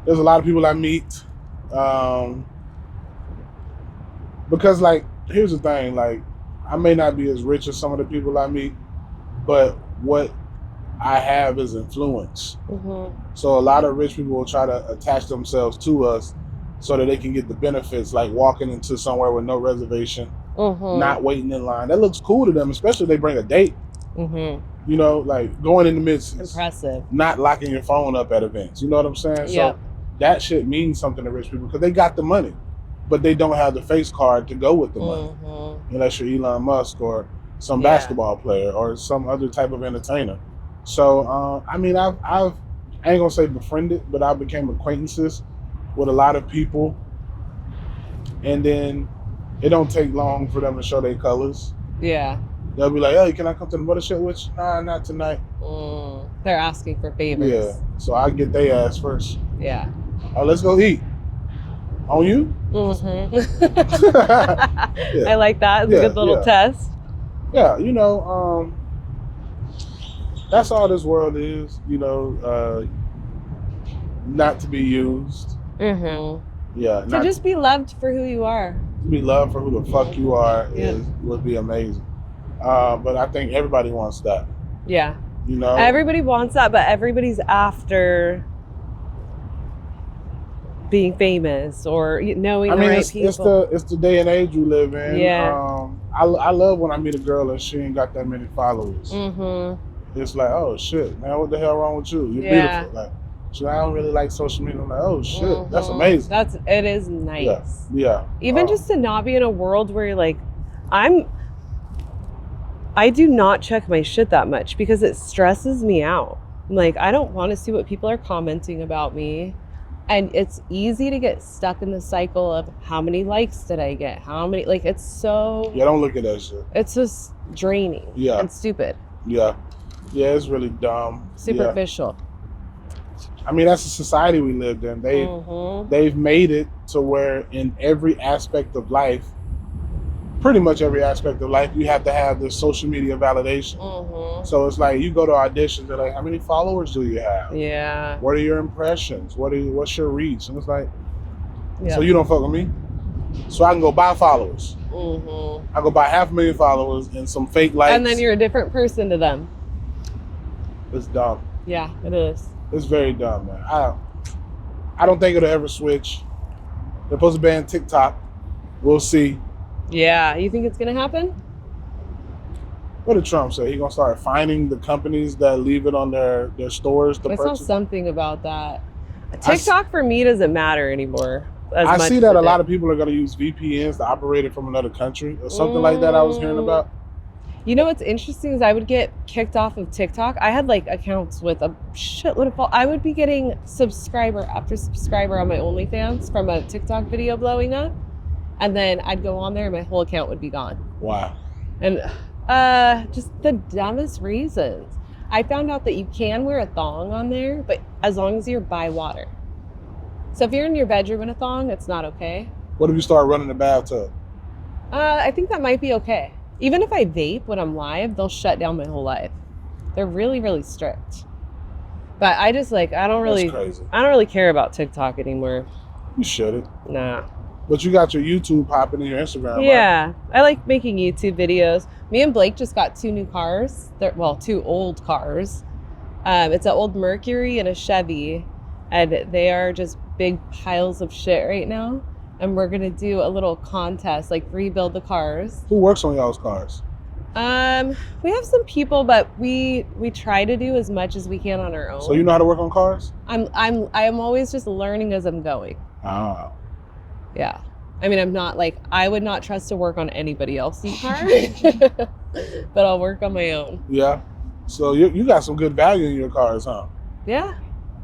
there's a lot of people I meet. Because, like, here's the thing, like, I may not be as rich as some of the people I meet, but what I have is influence. Mm-hmm. So a lot of rich people will try to attach themselves to us so that they can get the benefits, like walking into somewhere with no reservation, not waiting in line. That looks cool to them, especially if they bring a date. You know, like going in the midst. Impressive. Not locking your phone up at events. You know what I'm saying? So that shit means something to rich people because they got the money, but they don't have the face card to go with the money. Unless you're Elon Musk or some basketball player or some other type of entertainer. So, I mean, I ain't gonna say befriended, but I became acquaintances with a lot of people. And then it don't take long for them to show their colors. Yeah. They'll be like, hey, can I come to the mothership with you? Nah, not tonight. They're asking for favors. Yeah, so I get their ass first. Yeah. Oh, let's go eat. On you? Yeah. I like that. It's a good little test. Yeah, you know, that's all this world is, you know, not to be used. Yeah. To just be loved for who you are. To be loved for who the fuck you are would be amazing. But I think everybody wants that. Yeah. You know? Everybody wants that, but everybody's after being famous or knowing the right people. It's the day and age you live in. Yeah. I love when I meet a girl and she ain't got that many followers. It's like, oh shit, man, what the hell wrong with you? You're beautiful. Like, so I don't really like social media. I'm like, oh shit, that's amazing. It is nice. Yeah. Even just to not be in a world where you're like, I do not check my shit that much because it stresses me out. Like, I don't want to see what people are commenting about me. And it's easy to get stuck in the cycle of how many likes did I get? How many, like, it's so... Yeah, don't look at that shit. It's just draining and stupid. Yeah. Yeah, it's really dumb. Superficial. Yeah. I mean, that's the society we lived in. They've made it to where in every aspect of life, pretty much every aspect of life, you have to have this social media validation. So it's like you go to auditions, they're like, how many followers do you have? Yeah. What are your impressions? What's your reach? And it's like, so you don't fuck with me? So I can go buy followers. I go buy 500,000 followers and some fake likes. And then you're a different person to them. It's dumb. Yeah, it is. It's very dumb, man. I don't think it'll ever switch. They're supposed to ban TikTok. We'll see. Yeah, you think it's gonna happen? What did Trump say? He gonna start fining the companies that leave it on their stores to purchase? I saw something about that. TikTok for me doesn't matter anymore. I see that a lot of people are gonna use VPNs to operate it from another country or something like that. I was hearing about. You know what's interesting is I would get kicked off of TikTok. I had like accounts with a shitload of I would be getting subscriber after subscriber on my OnlyFans from a TikTok video blowing up. And then I'd go on there and my whole account would be gone. Wow. And just the dumbest reasons. I found out that you can wear a thong on there, but as long as you're by water. So if you're in your bedroom in a thong, it's not okay. What if you start running the bathtub? I think that might be okay. Even if I vape when I'm live, they'll shut down my whole life. They're really, really strict. But I just I don't really care about TikTok anymore. You shouldn't. Nah. But you got your YouTube popping in your Instagram. Yeah, right? I like making YouTube videos. Me and Blake just got 2 new cars. Well, 2 old cars. It's an old Mercury and a Chevy. And they are just big piles of shit right now. And we're gonna do a little contest, like rebuild the cars. Who works on y'all's cars? We have some people, but we try to do as much as we can on our own. So you know how to work on cars? I'm always just learning as I'm going. Oh. Yeah. I mean, I'm not I would not trust to work on anybody else's car, but I'll work on my own. Yeah. So you got some good value in your cars, huh? Yeah.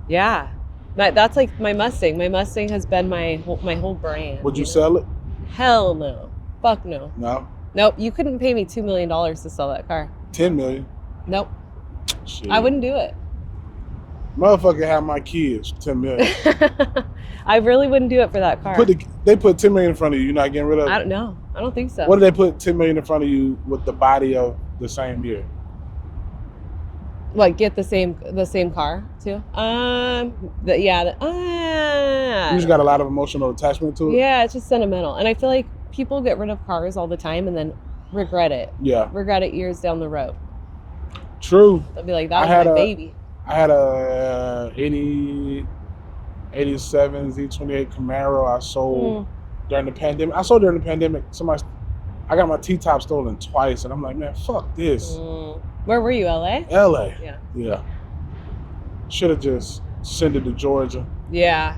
Yeah. That's like my Mustang. My Mustang has been my whole brand. Would you sell it? Hell no. Fuck no. No? Nope. You couldn't pay me $2 million to sell that car. $10 million? Nope. Shit. I wouldn't do it. Motherfucker have my kids, $10 million. I really wouldn't do it for that car. They put $10 million in front of you. You're not getting rid of it? I don't know. I don't think so. What did they put $10 million in front of you with the body of the same year? What, get the same car too? You just got a lot of emotional attachment to it? Yeah, it's just sentimental. And I feel like people get rid of cars all the time and then regret it. Yeah. Regret it years down the road. True. They'll be like, that was my baby. I had a '87 Z28 Camaro I sold during the pandemic. I sold during the pandemic. I got my T-top stolen twice, and I'm like, man, fuck this. Where were you, LA? LA. Yeah. Should have just sent it to Georgia. Yeah.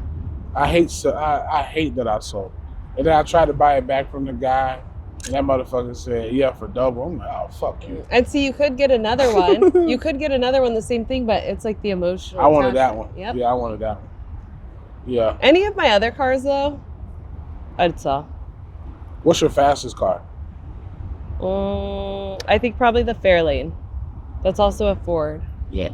I hate that I sold. And then I tried to buy it back from the guy, and that motherfucker said, yeah, for double. I'm like, oh, fuck you. And see, you could get another one. You could get another one, the same thing, but it's like the emotional. I wanted that one. Yep. Yeah, I wanted that one. Yeah. Any of my other cars, though, I'd sell. What's your fastest car? I think probably the Fairlane. That's also a Ford. Yeah.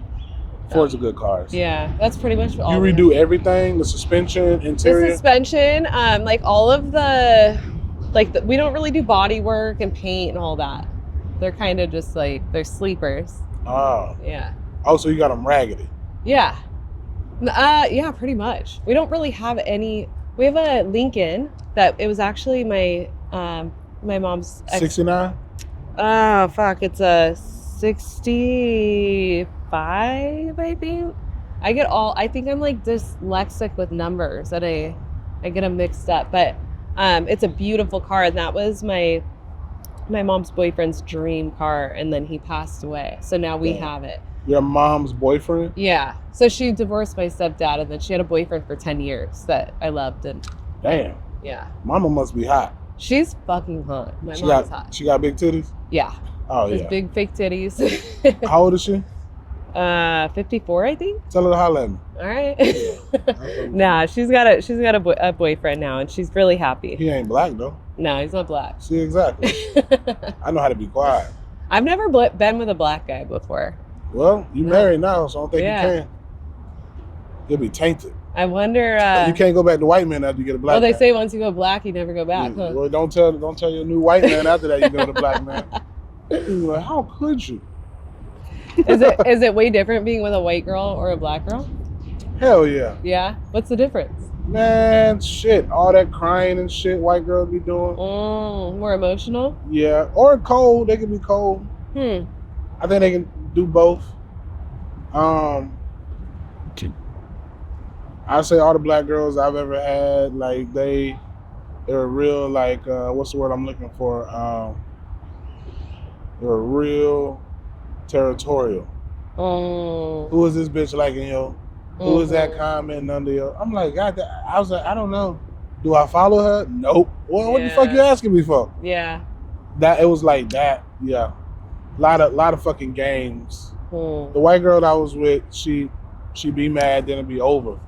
Ford's a good car. Yeah, that's pretty much all. You redo everything, the suspension, interior? The suspension, like all of the, we don't really do body work and paint and all that. They're kind of just like, they're sleepers. Oh. Yeah. Oh, so you got them raggedy? Yeah. Yeah, pretty much. We don't really have any. We have a Lincoln that it was actually my mom's. 69? Oh, fuck. It's a 65, I think. I think I'm like dyslexic with numbers that I get them mixed up. But it's a beautiful car. And that was my mom's boyfriend's dream car. And then he passed away. So now we have it. Your mom's boyfriend? Yeah. So she divorced my stepdad, and then she had a boyfriend for 10 years that I loved. And damn. Yeah. Mama must be hot. She's fucking hot. My mom's hot. She got big titties? Yeah. Oh, Those yeah. big fake titties. How old is she? 54, I think. Tell her to holler at me. All right. Nah, she's got a boyfriend now, and she's really happy. He ain't black though. No, he's not black. See, exactly. I know how to be quiet. I've never been with a black guy before. Well, you married now, so I don't think you can. You'll be tainted. I wonder. You can't go back to white men after you get a black. Well, they man. say once you go black, you never go back. Huh? Well, don't tell your new white man after that you go to black man. Like, how could you? Is it way different being with a white girl or a black girl? Hell yeah. Yeah. What's the difference? Man, shit, all that crying and shit white girls be doing. More emotional. Yeah, or cold. They can be cold. I think they can do both. I say all the black girls I've ever had, like they're real, like what's the word I'm looking for? They're real territorial. Who is this bitch liking yo? Who is that commenting under yo? I'm like, God, I was like, I don't know. Do I follow her? Nope. Well, what the fuck you asking me for? Yeah. That it was like that. Yeah. Lot of fucking games. The white girl that I was with, she be mad, then it'd be over.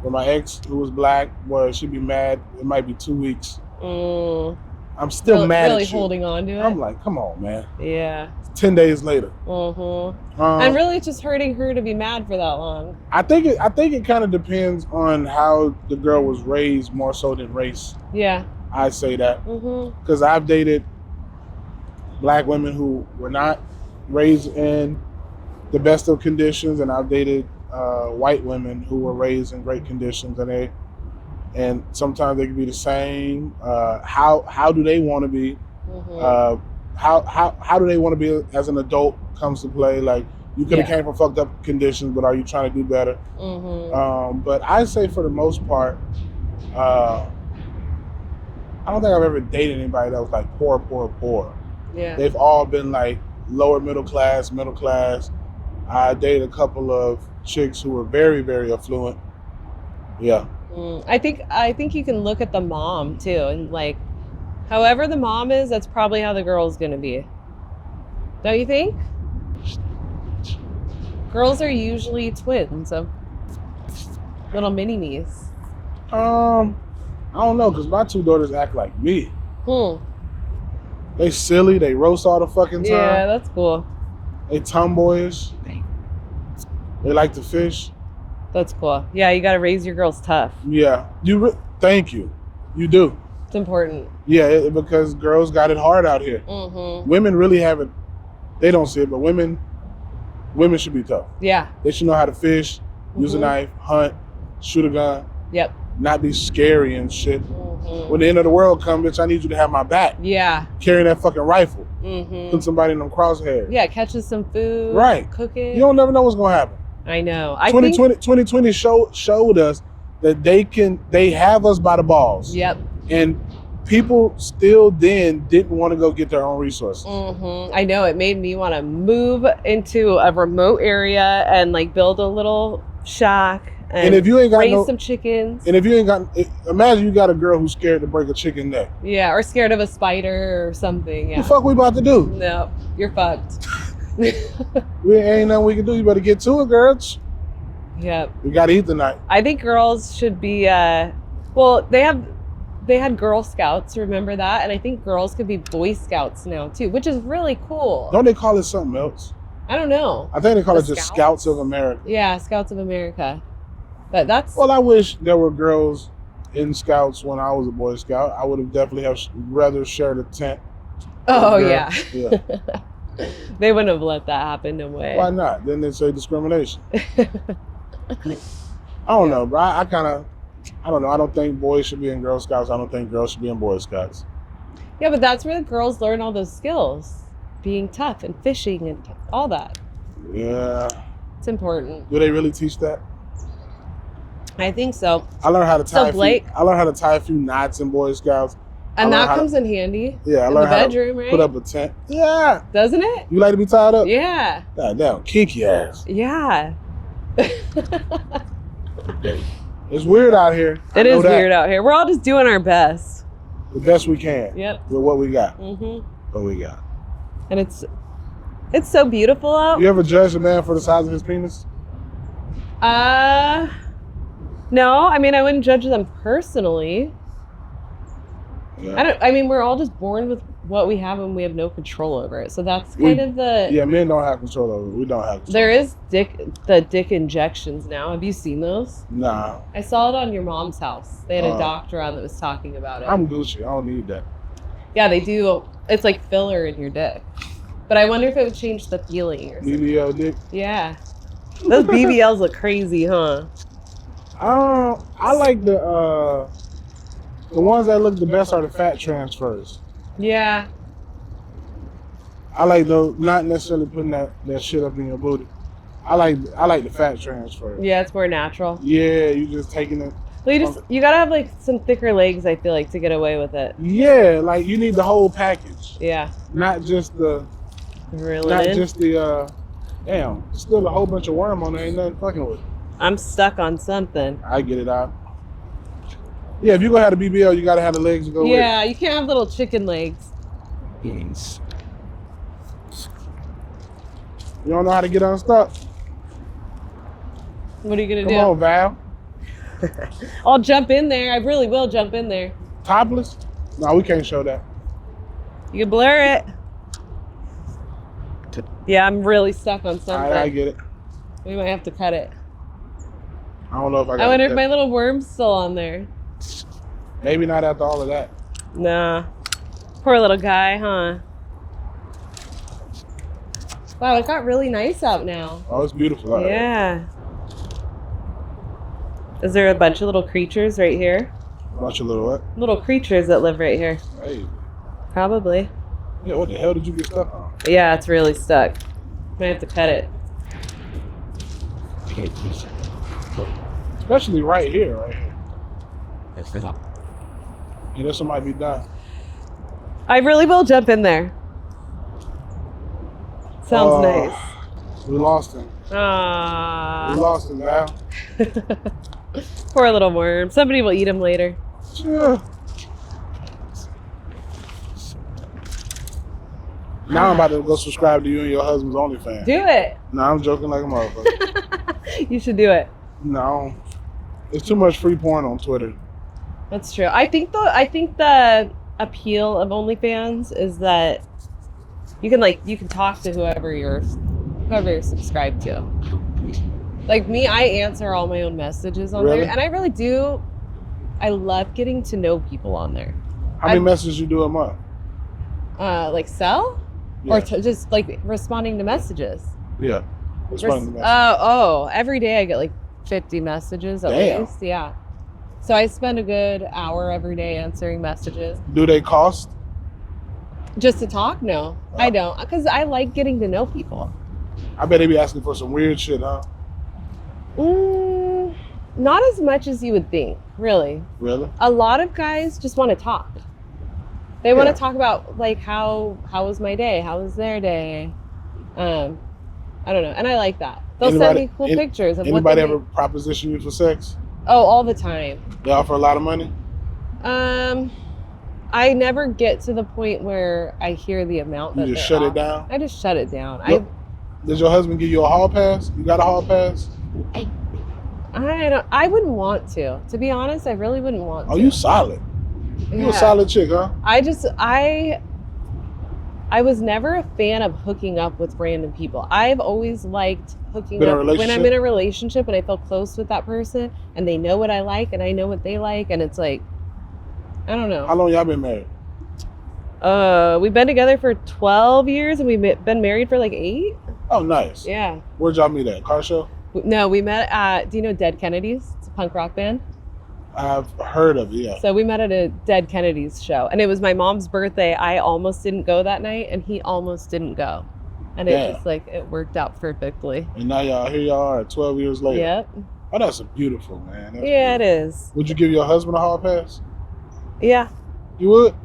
But my ex, who was black, well, she'd be mad. It might be 2 weeks. I'm still mad really at you. Holding on to it. I'm like, come on, man. Yeah. 10 days later. And really, it's just hurting her to be mad for that long. I think it kind of depends on how the girl was raised more so than race. Yeah. I say that because I've dated black women who were not raised in the best of conditions, and I've dated white women who were raised in great conditions, and sometimes they can be the same. How do they want to be? How do they want to be as an adult comes to play? Like, you could have came from fucked up conditions, but are you trying to do better? But I say for the most part, I don't think I've ever dated anybody that was like poor. Yeah. They've all been like lower middle class. I dated a couple of chicks who were very, very affluent. Yeah. I think you can look at the mom too, and like, however the mom is, that's probably how the girl's gonna be. Don't you think? Girls are usually twins, so little mini-me's. I don't know, because my two daughters act like me. They silly, they roast all the fucking time. Yeah, that's cool. They tomboyish. They like to fish. That's cool. Yeah, you gotta raise your girls tough. Yeah, thank you. You do. It's important. Yeah, because girls got it hard out here. Women really haven't. They don't see it, but women should be tough. Yeah. They should know how to fish, use a knife, hunt, shoot a gun. Yep. Not be scary and shit. When the end of the world comes, bitch, I need you to have my back. Yeah. Carrying that fucking rifle. Put somebody in them crosshairs. Yeah, catches some food. Right. Cook it. You don't never know what's gonna happen. I know. 2020 showed us that they have us by the balls. Yep. And people still then didn't want to go get their own resources. I know, it made me want to move into a remote area and like build a little shack and if you ain't got raise some chickens. And if you ain't got, imagine you got a girl who's scared to break a chicken neck. Yeah, or scared of a spider or something. Yeah. What the fuck we about to do? No, you're fucked. We ain't nothing we can do. You better get to it, girls. Yep. We gotta eat tonight. I think girls should be. Well, they had Girl Scouts. Remember that? And I think girls could be Boy Scouts now too, which is really cool. Don't they call it something else? I don't know. I think they call it just Scouts of America. Yeah, Scouts of America. But that's. Well, I wish there were girls in Scouts when I was a Boy Scout. I would have definitely rather shared a tent. Oh yeah. Yeah. They wouldn't have let that happen. No way. Why not? Then they say discrimination. I don't know, bro. I don't know. I don't think boys should be in Girl Scouts. I don't think girls should be in Boy Scouts. Yeah, but that's where the girls learn all those skills. Being tough and fishing and all that. Yeah. It's important. Do they really teach that? I think so. I learned how to tie I learned how to tie a few knots in Boy Scouts. And that comes in handy. Yeah, I in learned the how bedroom, to right? put up a tent. Yeah. Doesn't it? You like to be tied up? Yeah. God damn, kinky ass. Yeah. It's weird out here. It is weird out here. We're all just doing our best. The best we can. Yep. With what we got. Mm-hmm. What we got. And it's so beautiful out. You ever judge a man for the size of his penis? No. I mean, I wouldn't judge them personally. Yeah. I mean, we're all just born with what we have and we have no control over it. So that's kind of the... Yeah, men don't have control over it. We don't have control. There is the dick injections now. Have you seen those? Nah. I saw it on your mom's house. They had a doctor on that was talking about it. I'm Gucci. I don't need that. Yeah, they do. It's like filler in your dick. But I wonder if it would change the feeling or something. BBL dick? Yeah. Those BBLs look crazy, huh? I like the ones that look the best are the fat transfers. Yeah. I like those, not necessarily putting that shit up in your booty. I like the fat transfer. Yeah, it's more natural. Yeah, you just taking it. Well, you gotta have like some thicker legs, I feel like, to get away with it. Yeah, like you need the whole package. Yeah. Not just the. Really? Not just the. Damn, still a whole bunch of worm on there. Ain't nothing fucking with it. I'm stuck on something. I get it out. Yeah, if you gonna have the BBL, you gotta have the legs to go with it. Yeah, you can't have little chicken legs. Yes. You don't know how to get unstuck? What are you gonna do? Come on, Val. I'll jump in there. I really will jump in there. Topless? No, we can't show that. You can blur it. Yeah, I'm really stuck on something. I get it. We might have to cut it. I don't know if I got I wonder if my little worm's still on there. Maybe not after all of that. Nah. Poor little guy, huh? Wow, it got really nice out now. Oh, it's beautiful out there. Yeah. Is there a bunch of little creatures right here? A bunch of little what? Little creatures that live right here. Hey. Probably. Yeah, what the hell did you get stuck on? Yeah, it's really stuck. Might have to cut it. Especially right here, Yeah, this one might be done. I really will jump in there. Sounds nice. We lost him. Aww. We lost him, Val. Poor little worm. Somebody will eat him later. Yeah. Now I'm about to go subscribe to you and your husband's OnlyFans. Do it. No, I'm joking like a motherfucker. You should do it. No. There's too much free porn on Twitter. That's true. I think the appeal of OnlyFans is that you can talk to whoever you're subscribed to. Like me, I answer all my own messages on there, and I really do. I love getting to know people on there. How many messages you do a month? Like sell, or just like responding to messages. Yeah, responding to messages. Every day I get like 50 messages at least. Yeah. So I spend a good hour every day answering messages. Do they cost? Just to talk? No, I don't, because I like getting to know people. I bet they be asking for some weird shit, huh? Not as much as you would think, really. Really? A lot of guys just want to talk. They want to talk about like how was my day? How was their day? I don't know. And I like that. They'll send me cool pictures of what they Anybody ever proposition you for sex? Oh, all the time. They offer a lot of money? I never get to the point where I hear the amount that you just shut it down? I just shut it down. Does your husband give you a hall pass? You got a hall pass? I wouldn't want to. To be honest, I really wouldn't want to. Oh, you solid. You a solid chick, huh? I was never a fan of hooking up with random people. I've always liked hooking up when I'm in a relationship and I feel close with that person and they know what I like and I know what they like, and it's like, I don't know. How long y'all been married? We've been together for 12 years and we've been married for like 8. Oh, nice. Yeah. Where'd y'all meet at? Car show? No, we met at, do you know Dead Kennedys? It's a punk rock band. I've heard of it, yeah. So we met at a Dead Kennedys show, and it was my mom's birthday. I almost didn't go that night, and he almost didn't go. And it just like, it worked out perfectly. And now here y'all are 12 years later. Yep. Oh, that's beautiful, man. That's beautiful. It is. Would you give your husband a hall pass? Yeah. You would?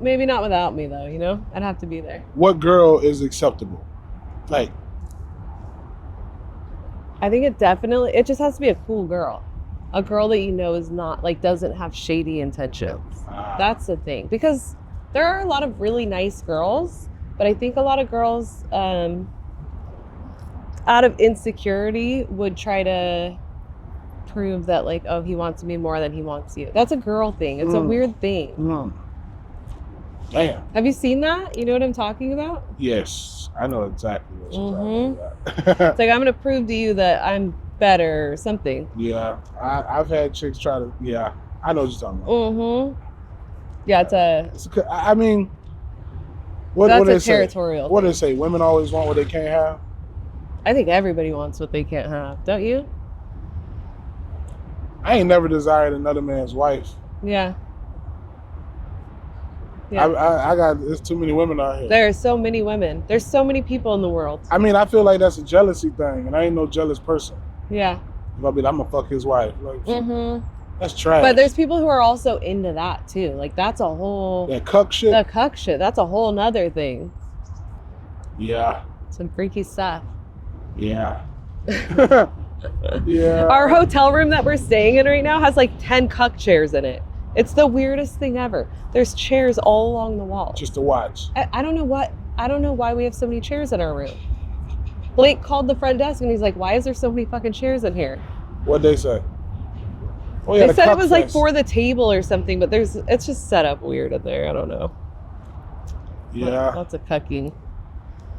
Maybe not without me, though, you know? I'd have to be there. What girl is acceptable? Like, I think it just has to be a cool girl. A girl that you know is not, like, doesn't have shady intentions. That's the thing. Because there are a lot of really nice girls, but I think a lot of girls, out of insecurity, would try to prove that, like, oh, he wants me more than he wants you. That's a girl thing. It's a weird thing. Damn. Have you seen that? You know what I'm talking about? Yes. I know exactly what you're talking about. It's like, I'm going to prove to you that I'm better or something. Yeah. I've had chicks try to, I know what you're talking about. Yeah, I mean, what that's do they a territorial say? What do they say? Women always want what they can't have? I think everybody wants what they can't have, don't you? I ain't never desired another man's wife. Yeah. There's too many women out here. There are so many women. There's so many people in the world. I mean, I feel like that's a jealousy thing, and I ain't no jealous person. Yeah. If I'm gonna fuck his wife. Like, that's trash. But there's people who are also into that too. Like, that's a whole... That cuck shit? The cuck shit. That's a whole nother thing. Yeah. Some freaky stuff. Yeah. Yeah. Our hotel room that we're staying in right now has like 10 cuck chairs in it. It's the weirdest thing ever. There's chairs all along the wall. Just to watch. I don't know why we have so many chairs in our room. Blake called the front desk and he's like, why is there so many fucking chairs in here? What'd they say? Oh, yeah, they said it was like for the table or something, but it's just set up weird in there. I don't know. Yeah. Lots of cucking.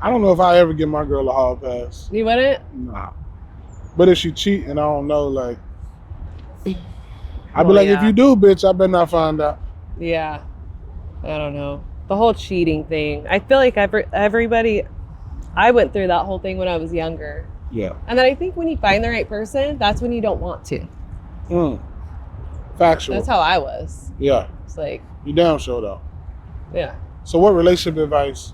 I don't know if I ever give my girl a hall pass. You wouldn't? Nah. But if she cheat and I don't know, like, I'd be like, if you do, bitch, I better not find out. Yeah. I don't know. The whole cheating thing. I feel like everybody, I went through that whole thing when I was younger. Yeah. And then I think when you find the right person, that's when you don't want to. Factual. That's how I was. Yeah. It's like. You damn sure though. Yeah. So what relationship advice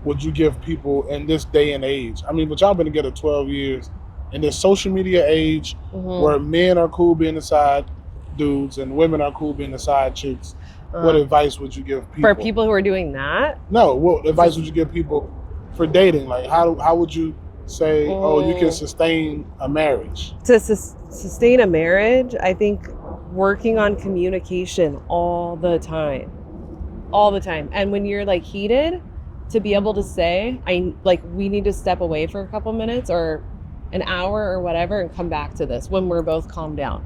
would you give people in this day and age? I mean, but y'all been together 12 years. In this social media age where men are cool being the side dudes and women are cool being the side chicks, what advice would you give people? For people who are doing that? No, what advice would you give people for dating? Like, how would you say, you can sustain a marriage? To sustain a marriage, I think working on communication all the time. All the time. And when you're like heated, to be able to say, we need to step away for a couple minutes or an hour or whatever and come back to this when we're both calmed down.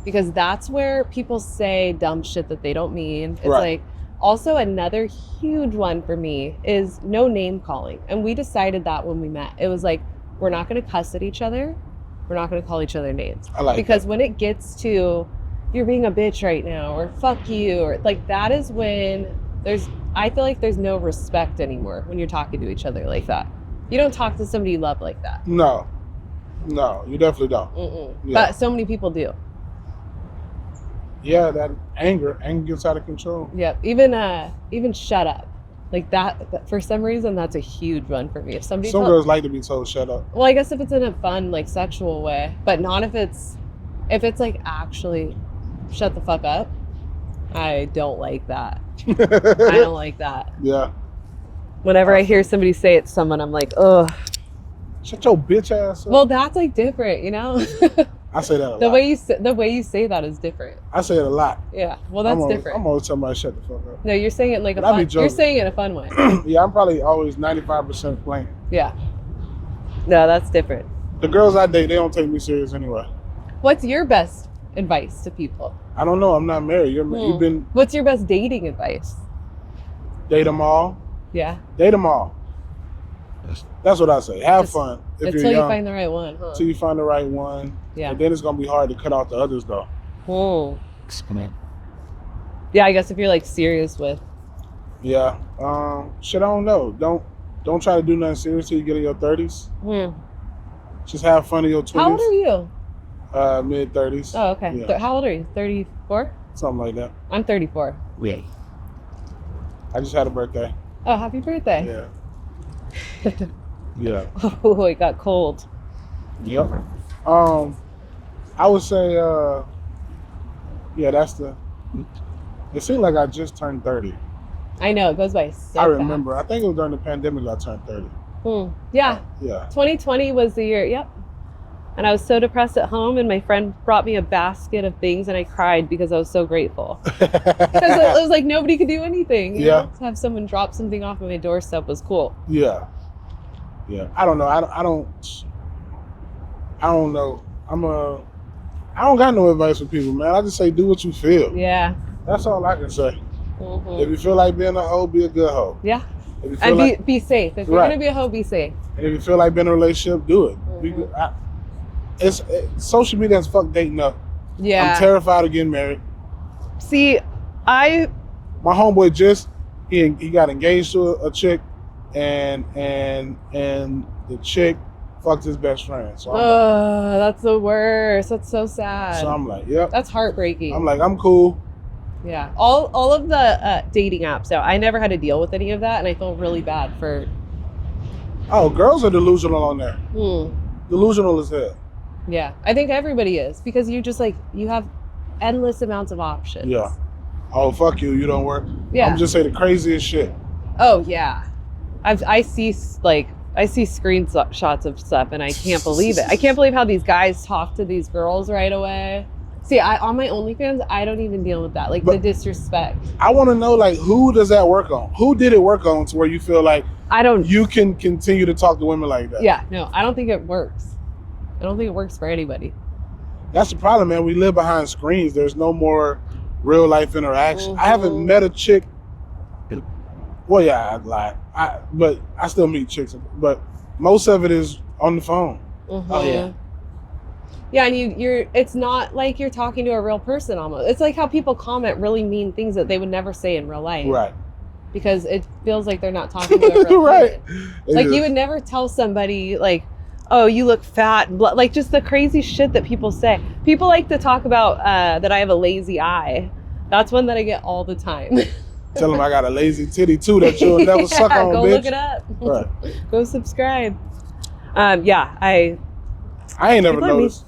Because that's where people say dumb shit that they don't mean. It's like, also another huge one for me is no name calling. And we decided that when we met. It was like, we're not going to cuss at each other. We're not going to call each other names. I like because that. When it gets to, you're being a bitch right now, or fuck you, or like, that is when I feel like there's no respect anymore when you're talking to each other like that. You don't talk to somebody you love like that. No, you definitely don't. Yeah. But so many people do. Yeah, that anger gets out of control. Yeah, even shut up. Like that, for some reason, that's a huge one for me. If somebody girls like to be told shut up. Well, I guess if it's in a fun, like, sexual way, but not if it's If it's like actually shut the fuck up, I don't like that. I don't like that. Yeah. Whenever I hear somebody say it to someone, I'm like, ugh. Shut your bitch ass up. Well, that's like different, you know? I say that a lot. The way you say that is different. I say it a lot. Yeah. Well, that's different. I'm always telling somebody shut the fuck up. No, you're saying it like you're saying it in a fun way. Yeah, I'm probably always 95% playing. Yeah. No, that's different. The girls I date, they don't take me serious anyway. What's your best advice to people? I don't know. I'm not married. You've been. What's your best dating advice? Date them all. Yeah. Date them all. That's what I say. Have fun. Until you find the right one. Huh? Until you find the right one. Yeah. And then it's gonna be hard to cut out the others though. Yeah, I guess if you're like serious with. Yeah. Shit, I don't know. Don't try to do nothing serious till you get in your 30s. Just have fun in your 20s. How old are you? Mid 30s. Oh, okay. Yeah. How old are you? 34? Something like that. I'm 34. Yeah. I just had a birthday. Oh, happy birthday. Yeah. Yeah. Oh, it got cold. Yep. I would say, yeah, it seemed like I just turned 30. I know, it goes by so I remember. I think it was during the pandemic I turned 30. Yeah. Yeah. 2020 was the year, yep. And I was so depressed at home, and my friend brought me a basket of things, and I cried because I was so grateful. Because it was like nobody could do anything. You know? To have someone drop something off on my doorstep was cool. Yeah. Yeah. I don't know. I don't know. I don't got no advice for people, man. I just say do what you feel. Yeah. That's all I can say. If you feel like being a hoe, be a good hoe. Yeah. And be safe. If you're gonna be a hoe, be safe. And if you feel like being in a relationship, do it. Social media has fucked dating up. Yeah. I'm terrified of getting married. See, my homeboy he got engaged to a chick, and the chick fucked his best friend. So that's the worst. That's so sad. So I'm like, yep. That's heartbreaking. I'm like, I'm cool. Yeah. All of the dating apps. So I never had to deal with any of that, and I feel really bad for. Oh, girls are delusional on there. Delusional as hell. Yeah, I think everybody is, because you just you have endless amounts of options. Yeah. Oh, fuck you. You don't work. Yeah. I'm just saying the craziest shit. Oh yeah, I see screenshots of stuff, and I can't believe it. I can't believe how these guys talk to these girls right away. See, on my OnlyFans, I don't even deal with that, the disrespect. I want to know, who does that work on? Who did it work on to where you feel like you can continue to talk to women like that? Yeah, no, I don't think it works. I don't think it works for anybody. That's the problem, man. We live behind screens. There's no more real life interaction. I haven't met a chick. Well, yeah, I lied. But I still meet chicks. But most of it is on the phone. Oh yeah. Yeah, and it's not like you're talking to a real person almost. It's like how people comment really mean things that they would never say in real life. Right. Because it feels like they're not talking to a real right. person. You would never tell somebody oh, you look fat, just the crazy shit that people say. People like to talk about that I have a lazy eye. That's one that I get all the time. Tell them I got a lazy titty too that you'll never suck on, go bitch. Look it up. Right. Go subscribe. Yeah, I ain't never noticed.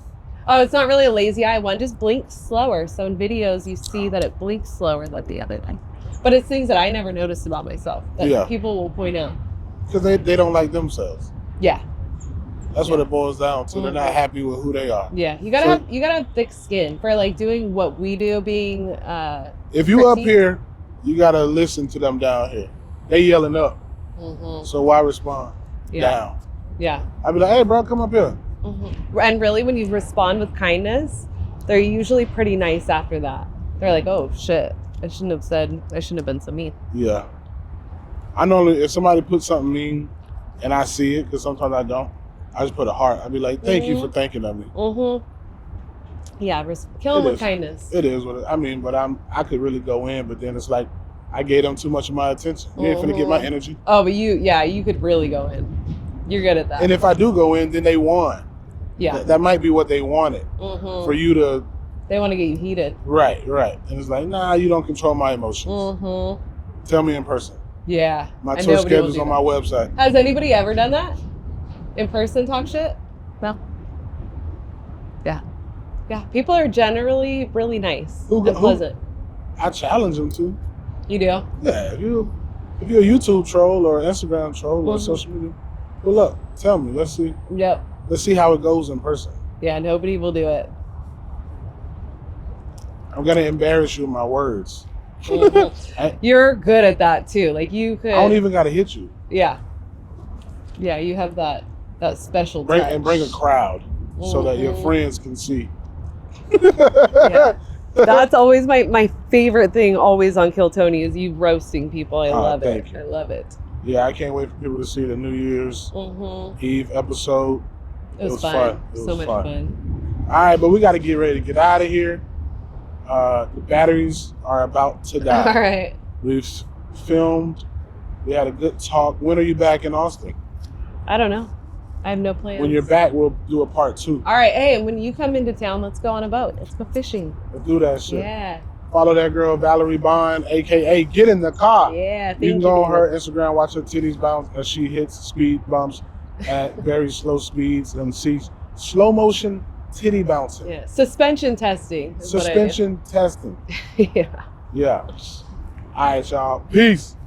Oh, it's not really a lazy eye one. Just blinks slower. So in videos, you see that it blinks slower than the other time. But it's things that I never noticed about myself that people will point out. Because they don't like themselves. Yeah. That's what it boils down to. They're not happy with who they are. Yeah, you gotta have thick skin for doing what we do. Being if you up here, you gotta listen to them down here. They yelling up. So why respond down? Yeah. I'd be like, hey, bro, come up here. And really, when you respond with kindness, they're usually pretty nice after that. They're like, oh shit, I shouldn't have been so mean. Yeah. I normally, if somebody puts something mean, and I see it, because sometimes I don't. I just put a heart. I'd be like, thank you for thinking of me. Yeah, kill them with kindness. It is what but I could really go in, but then it's like, I gave them too much of my attention. You ain't finna get my energy. Oh, but you could really go in. You're good at that. And if I do go in, then they won. Yeah. That might be what they wanted. For you to. They want to get you heated. Right. And it's like, nah, you don't control my emotions. Tell me in person. Yeah. My tour schedule's on my website. Has anybody ever done that? In person, talk shit? No. Yeah. Yeah, people are generally really nice and pleasant. I challenge them to. You do? Yeah, if you're a YouTube troll or Instagram troll or social media, pull up. Tell me. Let's see. Yep. Let's see how it goes in person. Yeah, nobody will do it. I'm gonna embarrass you with my words. You're good at that too. Like you could. I don't even gotta hit you. Yeah. Yeah, you have that special bring a crowd so that your friends can see. Yeah. That's always my favorite thing always on Kill Tony is you roasting people. I love it. You. I love it. Yeah, I can't wait for people to see the New Year's Eve episode. It was fun. So much fun. All right, but we got to get ready to get out of here. The batteries are about to die. All right. We've filmed. We had a good talk. When are you back in Austin? I don't know. I have no plans. When you're back, we'll do a part 2. All right. Hey, and when you come into town, let's go on a boat. Let's go fishing. Let's do that shit. Yeah. Follow that girl, Valerie Vaughn, a.k.a. Get in the Car. Yeah, you can go on her Instagram, watch her titties bounce as she hits speed bumps at very slow speeds and see slow motion titty bouncing. Yeah, suspension testing. Suspension testing. Yeah. Yeah. All right, y'all. Peace.